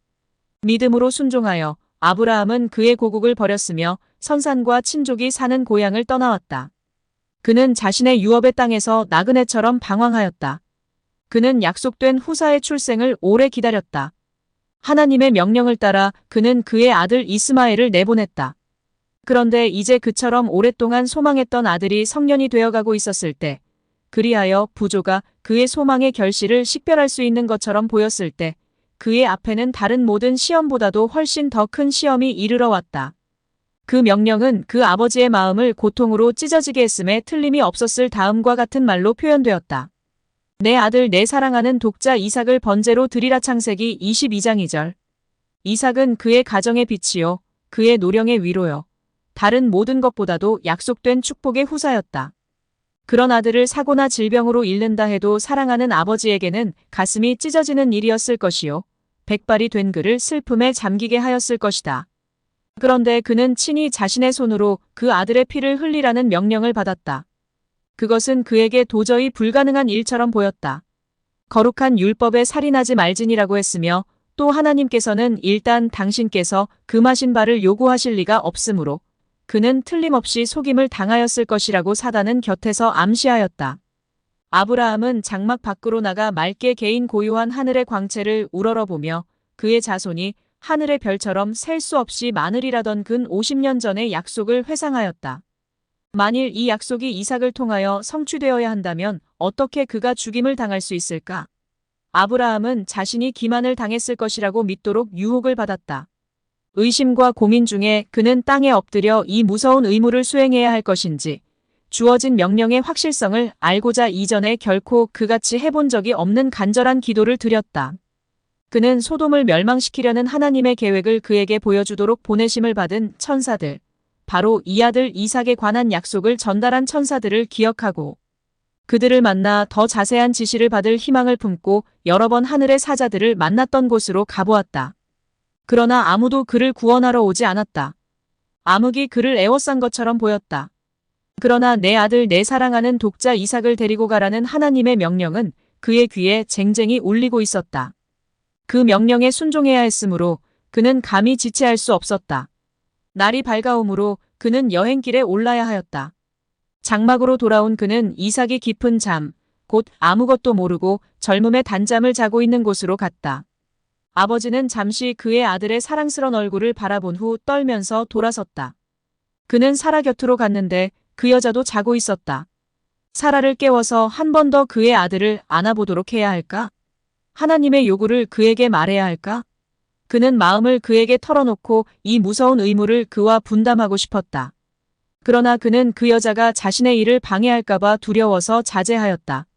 믿음으로 순종하여 아브라함은 그의 고국을 버렸으며 선산과 친족이 사는 고향을 떠나왔다. 그는 자신의 유업의 땅에서 나그네처럼 방황하였다. 그는 약속된 후사의 출생을 오래 기다렸다. 하나님의 명령을 따라 그는 그의 아들 이스마엘을 내보냈다. 그런데 이제 그처럼 오랫동안 소망했던 아들이 성년이 되어가고 있었을 때, 그리하여 부조가 그의 소망의 결실을 식별할 수 있는 것처럼 보였을 때, 그의 앞에는 다른 모든 시험보다도 훨씬 더 큰 시험이 이르러 왔다. 그 명령은 그 아버지의 마음을 고통으로 찢어지게 했음에 틀림이 없었을 다음과 같은 말로 표현되었다. 내 아들 내 사랑하는 독자 이삭을 번제로 드리라. 창세기 22장 2절. 이삭은 그의 가정의 빛이요, 그의 노령의 위로요. 다른 모든 것보다도 약속된 축복의 후사였다. 그런 아들을 사고나 질병으로 잃는다 해도 사랑하는 아버지에게는 가슴이 찢어지는 일이었을 것이요. 백발이 된 그를 슬픔에 잠기게 하였을 것이다. 그런데 그는 친히 자신의 손으로 그 아들의 피를 흘리라는 명령을 받았다. 그것은 그에게 도저히 불가능한 일처럼 보였다. 거룩한 율법에 살인하지 말지니라고 했으며 또 하나님께서는 일단 당신께서 금하신 바를 요구하실 리가 없으므로 그는 틀림없이 속임을 당하였을 것이라고 사단은 곁에서 암시하였다. 아브라함은 장막 밖으로 나가 맑게 개인 고요한 하늘의 광채를 우러러보며 그의 자손이 하늘의 별처럼 셀 수 없이 많으리라던 근 50년 전의 약속을 회상하였다. 만일 이 약속이 이삭을 통하여 성취되어야 한다면 어떻게 그가 죽임을 당할 수 있을까? 아브라함은 자신이 기만을 당했을 것이라고 믿도록 유혹을 받았다. 의심과 고민 중에 그는 땅에 엎드려 이 무서운 의무를 수행해야 할 것인지 주어진 명령의 확실성을 알고자 이전에 결코 그같이 해본 적이 없는 간절한 기도를 드렸다. 그는 소돔을 멸망시키려는 하나님의 계획을 그에게 보여주도록 보내심을 받은 천사들, 바로 이 아들 이삭에 관한 약속을 전달한 천사들을 기억하고 그들을 만나 더 자세한 지시를 받을 희망을 품고 여러 번 하늘의 사자들을 만났던 곳으로 가보았다. 그러나 아무도 그를 구원하러 오지 않았다. 암흑이 그를 애워싼 것처럼 보였다. 그러나 내 아들 내 사랑하는 독자 이삭을 데리고 가라는 하나님의 명령은 그의 귀에 쟁쟁이 울리고 있었다. 그 명령에 순종해야 했으므로 그는 감히 지체할 수 없었다. 날이 밝아오므로 그는 여행길에 올라야 하였다. 장막으로 돌아온 그는 이삭이 깊은 잠, 곧 아무것도 모르고 젊음의 단잠을 자고 있는 곳으로 갔다. 아버지는 잠시 그의 아들의 사랑스런 얼굴을 바라본 후 떨면서 돌아섰다. 그는 사라 곁으로 갔는데 그 여자도 자고 있었다. 사라를 깨워서 한 번 더 그의 아들을 안아보도록 해야 할까? 하나님의 요구를 그에게 말해야 할까? 그는 마음을 그에게 털어놓고 이 무서운 의무를 그와 분담하고 싶었다. 그러나 그는 그 여자가 자신의 일을 방해할까봐 두려워서 자제하였다.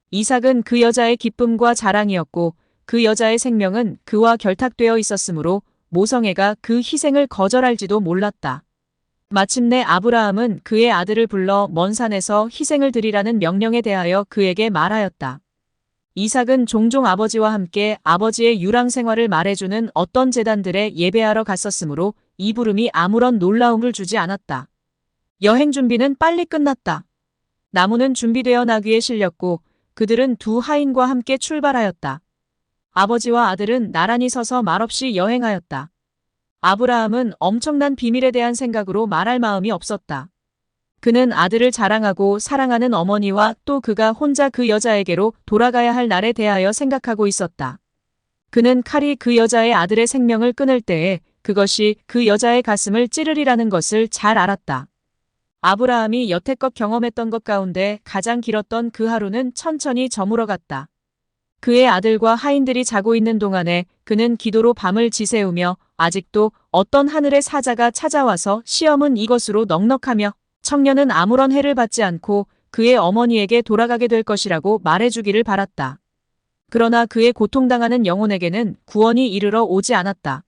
이삭은 그 여자의 기쁨과 자랑이었고 그 여자의 생명은 그와 결탁되어 있었으므로 모성애가 그 희생을 거절할지도 몰랐다. 마침내 아브라함은 그의 아들을 불러 먼 산에서 희생을 드리라는 명령에 대하여 그에게 말하였다. 이삭은 종종 아버지와 함께 아버지의 유랑 생활을 말해주는 어떤 제단들에 예배하러 갔었으므로 이 부름이 아무런 놀라움을 주지 않았다. 여행 준비는 빨리 끝났다. 나무는 준비되어 나귀에 실렸고 그들은 두 하인과 함께 출발하였다. 아버지와 아들은 나란히 서서 말없이 여행하였다. 아브라함은 엄청난 비밀에 대한 생각으로 말할 마음이 없었다. 그는 아들을 자랑하고 사랑하는 어머니와 또 그가 혼자 그 여자에게로 돌아가야 할 날에 대하여 생각하고 있었다. 그는 칼이 그 여자의 아들의 생명을 끊을 때에 그것이 그 여자의 가슴을 찌르리라는 것을 잘 알았다. 아브라함이 여태껏 경험했던 것 가운데 가장 길었던 그 하루는 천천히 저물어갔다. 그의 아들과 하인들이 자고 있는 동안에 그는 기도로 밤을 지새우며 아직도 어떤 하늘의 사자가 찾아와서 시험은 이것으로 넉넉하며 청년은 아무런 해를 받지 않고 그의 어머니에게 돌아가게 될 것이라고 말해주기를 바랐다. 그러나 그의 고통당하는 영혼에게는 구원이 이르러 오지 않았다.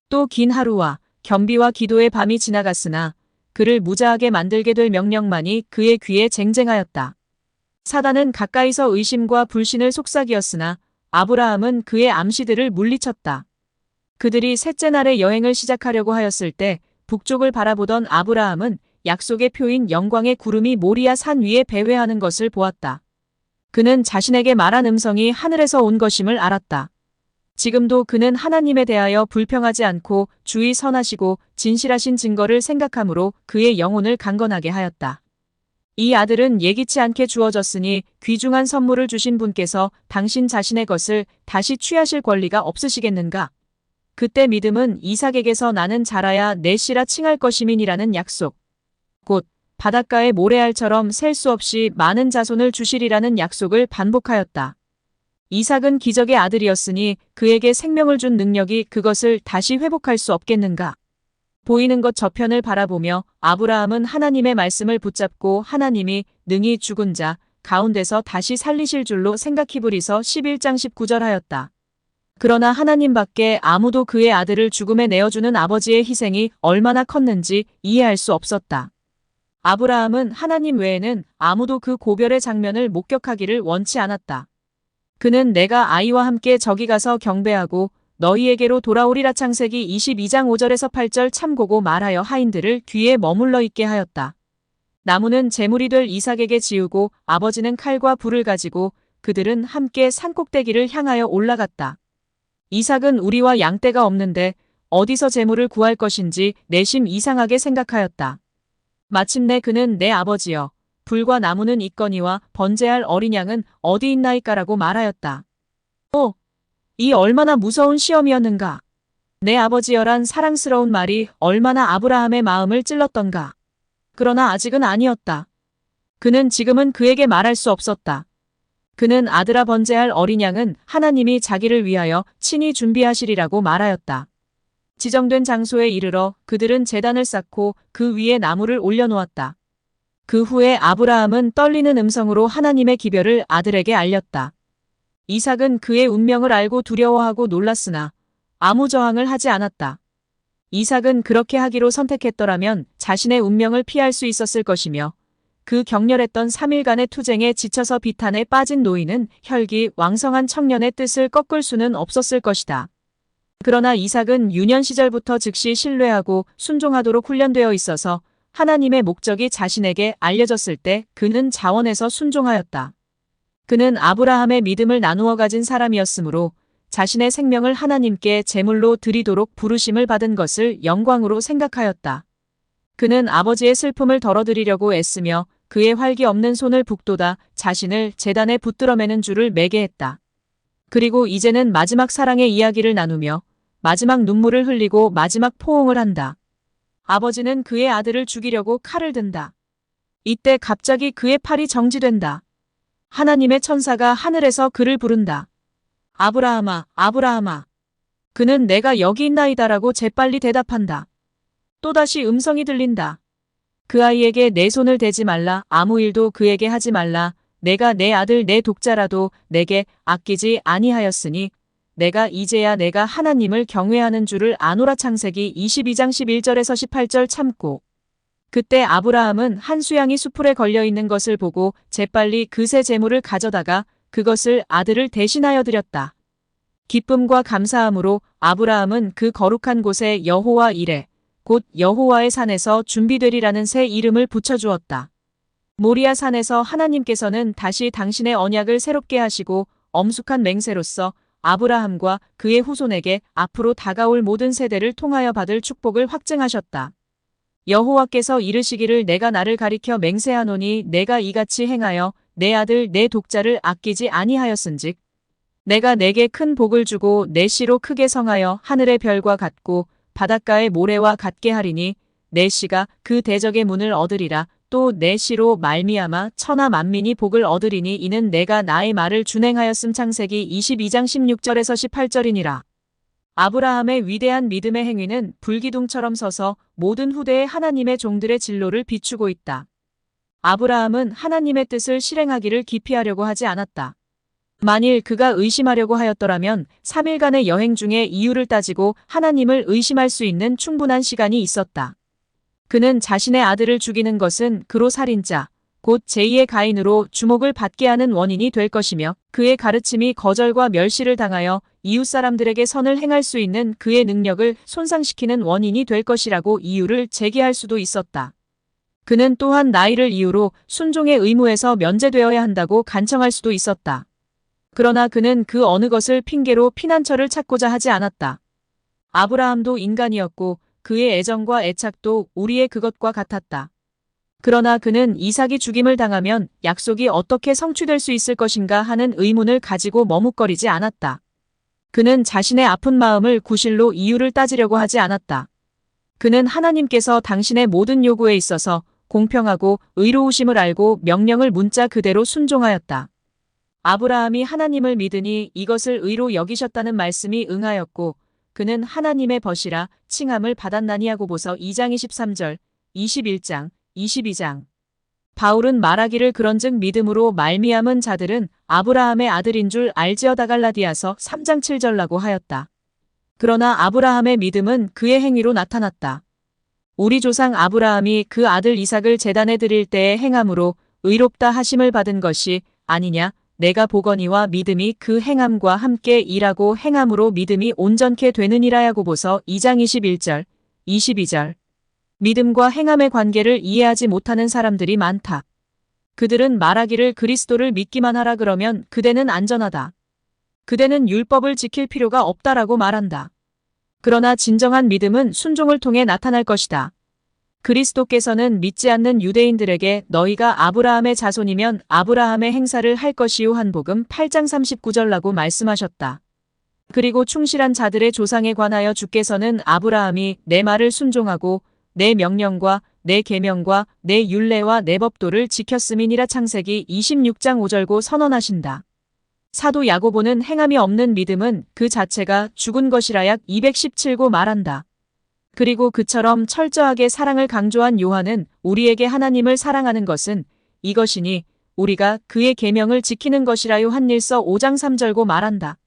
또 긴 하루와 겸비와 기도의 밤이 지나갔으나 그를 무자하게 만들게 될 명령만이 그의 귀에 쟁쟁하였다. 사단은 가까이서 의심과 불신을 속삭이었으나 아브라함은 그의 암시들을 물리쳤다. 그들이 셋째 날에 여행을 시작하려고 하였을 때 북쪽을 바라보던 아브라함은 약속의 표인 영광의 구름이 모리아 산 위에 배회하는 것을 보았다. 그는 자신에게 말한 음성이 하늘에서 온 것임을 알았다. 지금도 그는 하나님에 대하여 불평하지 않고 주의 선하시고 진실하신 증거를 생각함으로 그의 영혼을 강건하게 하였다. 이 아들은 예기치 않게 주어졌으니 귀중한 선물을 주신 분께서 당신 자신의 것을 다시 취하실 권리가 없으시겠는가? 그때 믿음은 이삭에게서 나는 자라야 내 씨라 칭할 것임이니라는 약속. 곧 바닷가의 모래알처럼 셀 수 없이 많은 자손을 주시리라는 약속을 반복하였다. 이삭은 기적의 아들이었으니 그에게 생명을 준 능력이 그것을 다시 회복할 수 없겠는가? 보이는 것 저편을 바라보며 아브라함은 하나님의 말씀을 붙잡고 하나님이 능히 죽은 자 가운데서 다시 살리실 줄로 생각히 부리서 11장 19절 하였다. 그러나 하나님밖에 아무도 그의 아들을 죽음에 내어주는 아버지의 희생이 얼마나 컸는지 이해할 수 없었다. 아브라함은 하나님 외에는 아무도 그 고별의 장면을 목격하기를 원치 않았다. 그는 내가 아이와 함께 저기 가서 경배하고 너희에게로 돌아오리라 창세기 22장 5절에서 8절 참고고 말하여 하인들을 뒤에 머물러 있게 하였다. 나무는 제물이 될 이삭에게 지우고 아버지는 칼과 불을 가지고 그들은 함께 산꼭대기를 향하여 올라갔다. 이삭은 우리와 양떼가 없는데 어디서 제물을 구할 것인지 내심 이상하게 생각하였다. 마침내 그는 내 아버지여 불과 나무는 있거니와 번제할 어린 양은 어디 있나이까라고 말하였다. 오, 이 얼마나 무서운 시험이었는가. 내 아버지여란 사랑스러운 말이 얼마나 아브라함의 마음을 찔렀던가. 그러나 아직은 아니었다. 그는 지금은 그에게 말할 수 없었다. 그는 아들아 번제할 어린 양은 하나님이 자기를 위하여 친히 준비하시리라고 말하였다. 지정된 장소에 이르러 그들은 제단을 쌓고 그 위에 나무를 올려놓았다. 그 후에 아브라함은 떨리는 음성으로 하나님의 기별을 아들에게 알렸다. 이삭은 그의 운명을 알고 두려워하고 놀랐으나 아무 저항을 하지 않았다. 이삭은 그렇게 하기로 선택했더라면 자신의 운명을 피할 수 있었을 것이며 그 격렬했던 3일간의 투쟁에 지쳐서 비탄에 빠진 노인은 혈기 왕성한 청년의 뜻을 꺾을 수는 없었을 것이다. 그러나 이삭은 유년 시절부터 즉시 신뢰하고 순종하도록 훈련되어 있어서 하나님의 목적이 자신에게 알려졌을 때 그는 자원해서 순종하였다. 그는 아브라함의 믿음을 나누어 가진 사람이었으므로 자신의 생명을 하나님께 제물로 드리도록 부르심을 받은 것을 영광으로 생각하였다. 그는 아버지의 슬픔을 덜어드리려고 애쓰며 그의 활기 없는 손을 북돋아 자신을 제단에 붙들어매는 줄을 매게 했다. 그리고 이제는 마지막 사랑의 이야기를 나누며 마지막 눈물을 흘리고 마지막 포옹을 한다. 아버지는 그의 아들을 죽이려고 칼을 든다. 이때 갑자기 그의 팔이 정지된다. 하나님의 천사가 하늘에서 그를 부른다. 아브라함아, 아브라함아. 그는 내가 여기 있나이다라고 재빨리 대답한다. 또다시 음성이 들린다. 그 아이에게 내 손을 대지 말라. 아무 일도 그에게 하지 말라. 내가 내 아들 내 독자라도 내게 아끼지 아니하였으니 내가 이제야 내가 하나님을 경외하는 줄을 아노라. 창세기 22장 11절에서 18절 참고. 그때 아브라함은 한 수양이 수풀에 걸려있는 것을 보고 재빨리 그 새 제물을 가져다가 그것을 아들을 대신하여 드렸다. 기쁨과 감사함으로 아브라함은 그 거룩한 곳에 여호와 이레 곧 여호와의 산에서 준비되리라는 새 이름을 붙여주었다. 모리아 산에서 하나님께서는 다시 당신의 언약을 새롭게 하시고 엄숙한 맹세로서 아브라함과 그의 후손에게 앞으로 다가올 모든 세대를 통하여 받을 축복을 확증하셨다. 여호와께서 이르시기를 내가 나를 가리켜 맹세하노니 내가 이같이 행하여 내 아들 내 독자를 아끼지 아니하였은즉 내가 내게 큰 복을 주고 내 씨로 크게 성하여 하늘의 별과 같고 바닷가의 모래와 같게 하리니 내 씨가 그 대적의 문을 얻으리라. 또 내 씨로 말미암아 천하 만민이 복을 얻으리니 이는 내가 나의 말을 준행하였음. 창세기 22장 16절에서 18절이니라. 아브라함의 위대한 믿음의 행위는 불기둥처럼 서서 모든 후대의 하나님의 종들의 진로를 비추고 있다. 아브라함은 하나님의 뜻을 실행하기를 기피하려고 하지 않았다. 만일 그가 의심하려고 하였더라면 3일간의 여행 중에 이유를 따지고 하나님을 의심할 수 있는 충분한 시간이 있었다. 그는 자신의 아들을 죽이는 것은 그로 살인자, 곧 제2의 가인으로 주목을 받게 하는 원인이 될 것이며 그의 가르침이 거절과 멸시를 당하여 이웃 사람들에게 선을 행할 수 있는 그의 능력을 손상시키는 원인이 될 것이라고 이유를 제기할 수도 있었다. 그는 또한 나이를 이유로 순종의 의무에서 면제되어야 한다고 간청할 수도 있었다. 그러나 그는 그 어느 것을 핑계로 피난처를 찾고자 하지 않았다. 아브라함도 인간이었고 그의 애정과 애착도 우리의 그것과 같았다. 그러나 그는 이삭이 죽임을 당하면 약속이 어떻게 성취될 수 있을 것인가 하는 의문을 가지고 머뭇거리지 않았다. 그는 자신의 아픈 마음을 구실로 이유를 따지려고 하지 않았다. 그는 하나님께서 당신의 모든 요구에 있어서 공평하고 의로우심을 알고 명령을 문자 그대로 순종하였다. 아브라함이 하나님을 믿으니 이것을 의로 여기셨다는 말씀이 응하였고 그는 하나님의 벗이라 칭함을 받았나니. 야고보서 2장 23절, 21장, 22장. 바울은 말하기를 그런즉 믿음으로 말미암은 자들은 아브라함의 아들인 줄 알지어다. 갈라디아서 3장 7절라고 하였다. 그러나 아브라함의 믿음은 그의 행위로 나타났다. 우리 조상 아브라함이 그 아들 이삭을 제단에 드릴 때의 행함으로 의롭다 하심을 받은 것이 아니냐. 내가 보거니와 믿음이 그 행함과 함께 일하고 행함으로 믿음이 온전케 되느니라. 야고보서 2장 21절, 22절. 믿음과 행함의 관계를 이해하지 못하는 사람들이 많다. 그들은 말하기를 그리스도를 믿기만 하라 그러면 그대는 안전하다. 그대는 율법을 지킬 필요가 없다라고 말한다. 그러나 진정한 믿음은 순종을 통해 나타날 것이다. 그리스도께서는 믿지 않는 유대인들에게 너희가 아브라함의 자손이면 아브라함의 행사를 할 것이요 한복음 8장 39절라고 말씀하셨다. 그리고 충실한 자들의 조상에 관하여 주께서는 아브라함이 내 말을 순종하고 내 명령과 내 계명과 내 율례와 내 법도를 지켰음이니라. 창세기 26장 5절고 선언하신다. 사도 야고보는 행함이 없는 믿음은 그 자체가 죽은 것이라 약 217고 말한다. 그리고 그처럼 철저하게 사랑을 강조한 요한은 우리에게 하나님을 사랑하는 것은 이것이니 우리가 그의 계명을 지키는 것이라. 요한일서 5장 3절고 말한다.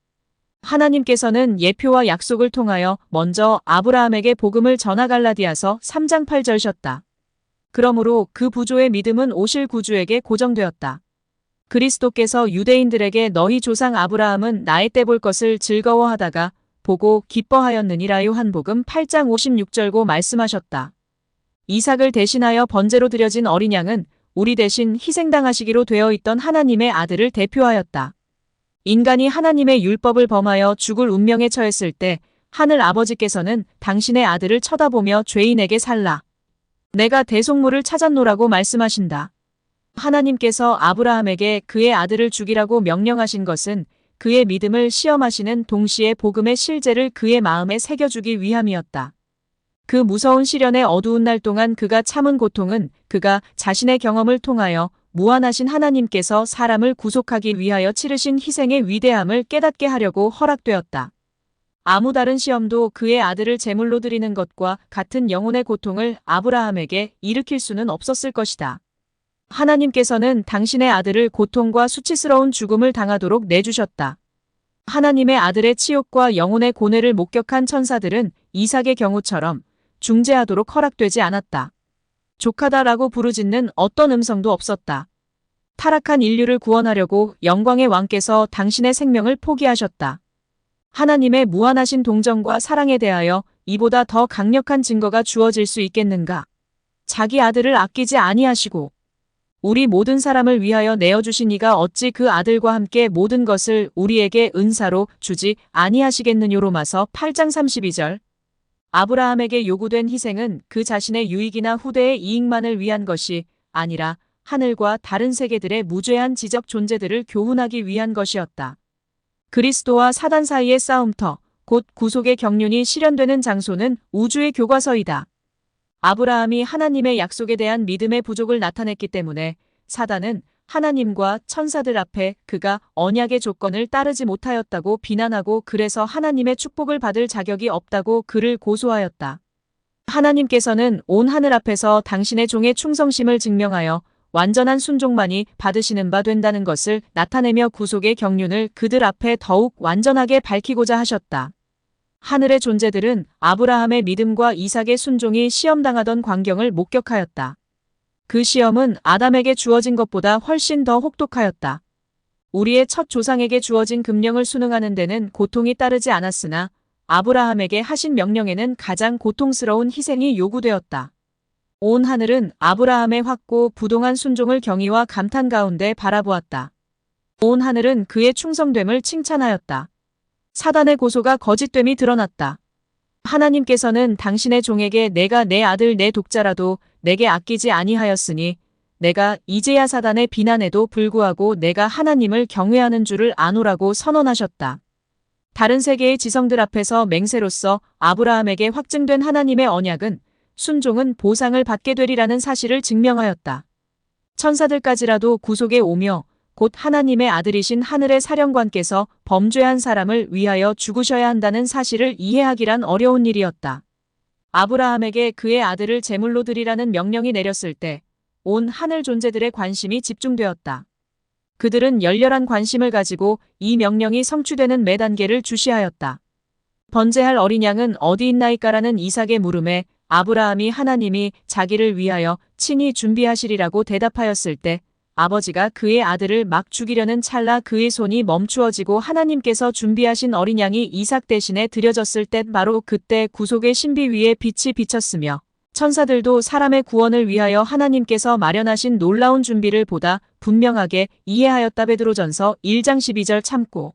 하나님께서는 예표와 약속을 통하여 먼저 아브라함에게 복음을 전하. 갈라디아서 3장 8절셨다. 그러므로 그 부조의 믿음은 오실 구주에게 고정되었다. 그리스도께서 유대인들에게 너희 조상 아브라함은 나의 때 볼 것을 즐거워하다가 보고 기뻐하였느니라. 요한복음 8장 56절고 말씀하셨다. 이삭을 대신하여 번제로 드려진 어린 양은 우리 대신 희생당하시기로 되어 있던 하나님의 아들을 대표하였다. 인간이 하나님의 율법을 범하여 죽을 운명에 처했을 때 하늘 아버지께서는 당신의 아들을 쳐다보며 죄인에게 살라. 내가 대속물을 찾았노라고 말씀하신다. 하나님께서 아브라함에게 그의 아들을 죽이라고 명령하신 것은 그의 믿음을 시험하시는 동시에 복음의 실제를 그의 마음에 새겨주기 위함이었다. 그 무서운 시련의 어두운 날 동안 그가 참은 고통은 그가 자신의 경험을 통하여 무한하신 하나님께서 사람을 구속하기 위하여 치르신 희생의 위대함을 깨닫게 하려고 허락되었다. 아무 다른 시험도 그의 아들을 제물로 드리는 것과 같은 영혼의 고통을 아브라함에게 일으킬 수는 없었을 것이다. 하나님께서는 당신의 아들을 고통과 수치스러운 죽음을 당하도록 내주셨다. 하나님의 아들의 치욕과 영혼의 고뇌를 목격한 천사들은 이삭의 경우처럼 중재하도록 허락되지 않았다. 족하다라고 부르짖는 어떤 음성도 없었다. 타락한 인류를 구원하려고 영광의 왕께서 당신의 생명을 포기하셨다. 하나님의 무한하신 동정과 사랑에 대하여 이보다 더 강력한 증거가 주어질 수 있겠는가? 자기 아들을 아끼지 아니하시고 우리 모든 사람을 위하여 내어주신 이가 어찌 그 아들과 함께 모든 것을 우리에게 은사로 주지 아니하시겠느뇨. 로마서 8장 32절. 아브라함에게 요구된 희생은 그 자신의 유익이나 후대의 이익만을 위한 것이 아니라 하늘과 다른 세계들의 무죄한 지적 존재들을 교훈하기 위한 것이었다. 그리스도와 사단 사이의 싸움터, 곧 구속의 경륜이 실현되는 장소는 우주의 교과서이다. 아브라함이 하나님의 약속에 대한 믿음의 부족을 나타냈기 때문에 사단은 하나님과 천사들 앞에 그가 언약의 조건을 따르지 못하였다고 비난하고 그래서 하나님의 축복을 받을 자격이 없다고 그를 고소하였다. 하나님께서는 온 하늘 앞에서 당신의 종의 충성심을 증명하여 완전한 순종만이 받으시는 바 된다는 것을 나타내며 구속의 경륜을 그들 앞에 더욱 완전하게 밝히고자 하셨다. 하늘의 존재들은 아브라함의 믿음과 이삭의 순종이 시험당하던 광경을 목격하였다. 그 시험은 아담에게 주어진 것보다 훨씬 더 혹독하였다. 우리의 첫 조상에게 주어진 금령을 순응하는 데는 고통이 따르지 않았으나 아브라함에게 하신 명령에는 가장 고통스러운 희생이 요구되었다. 온 하늘은 아브라함의 확고 부동한 순종을 경의와 감탄 가운데 바라보았다. 온 하늘은 그의 충성됨을 칭찬하였다. 사단의 고소가 거짓됨이 드러났다. 하나님께서는 당신의 종에게 내가 내 아들 내 독자라도 내게 아끼지 아니하였으니 내가 이제야 사단의 비난에도 불구하고 내가 하나님을 경외하는 줄을 아노라고 선언하셨다. 다른 세계의 지성들 앞에서 맹세로서 아브라함에게 확증된 하나님의 언약은 순종은 보상을 받게 되리라는 사실을 증명하였다. 천사들까지라도 구속에 오며 곧 하나님의 아들이신 하늘의 사령관께서 범죄한 사람을 위하여 죽으셔야 한다는 사실을 이해하기란 어려운 일이었다. 아브라함에게 그의 아들을 제물로 드리라는 명령이 내렸을 때 온 하늘 존재들의 관심이 집중되었다. 그들은 열렬한 관심을 가지고 이 명령이 성취되는 매 단계를 주시하였다. 번제할 어린 양은 어디 있나이까라는 이삭의 물음에 아브라함이 하나님이 자기를 위하여 친히 준비하시리라고 대답하였을 때 아버지가 그의 아들을 막 죽이려는 찰나 그의 손이 멈추어지고 하나님께서 준비하신 어린 양이 이삭 대신에 드려졌을 때 바로 그때 구속의 신비 위에 빛이 비쳤으며 천사들도 사람의 구원을 위하여 하나님께서 마련하신 놀라운 준비를 보다 분명하게 이해하였다. 베드로전서 1장 12절 참고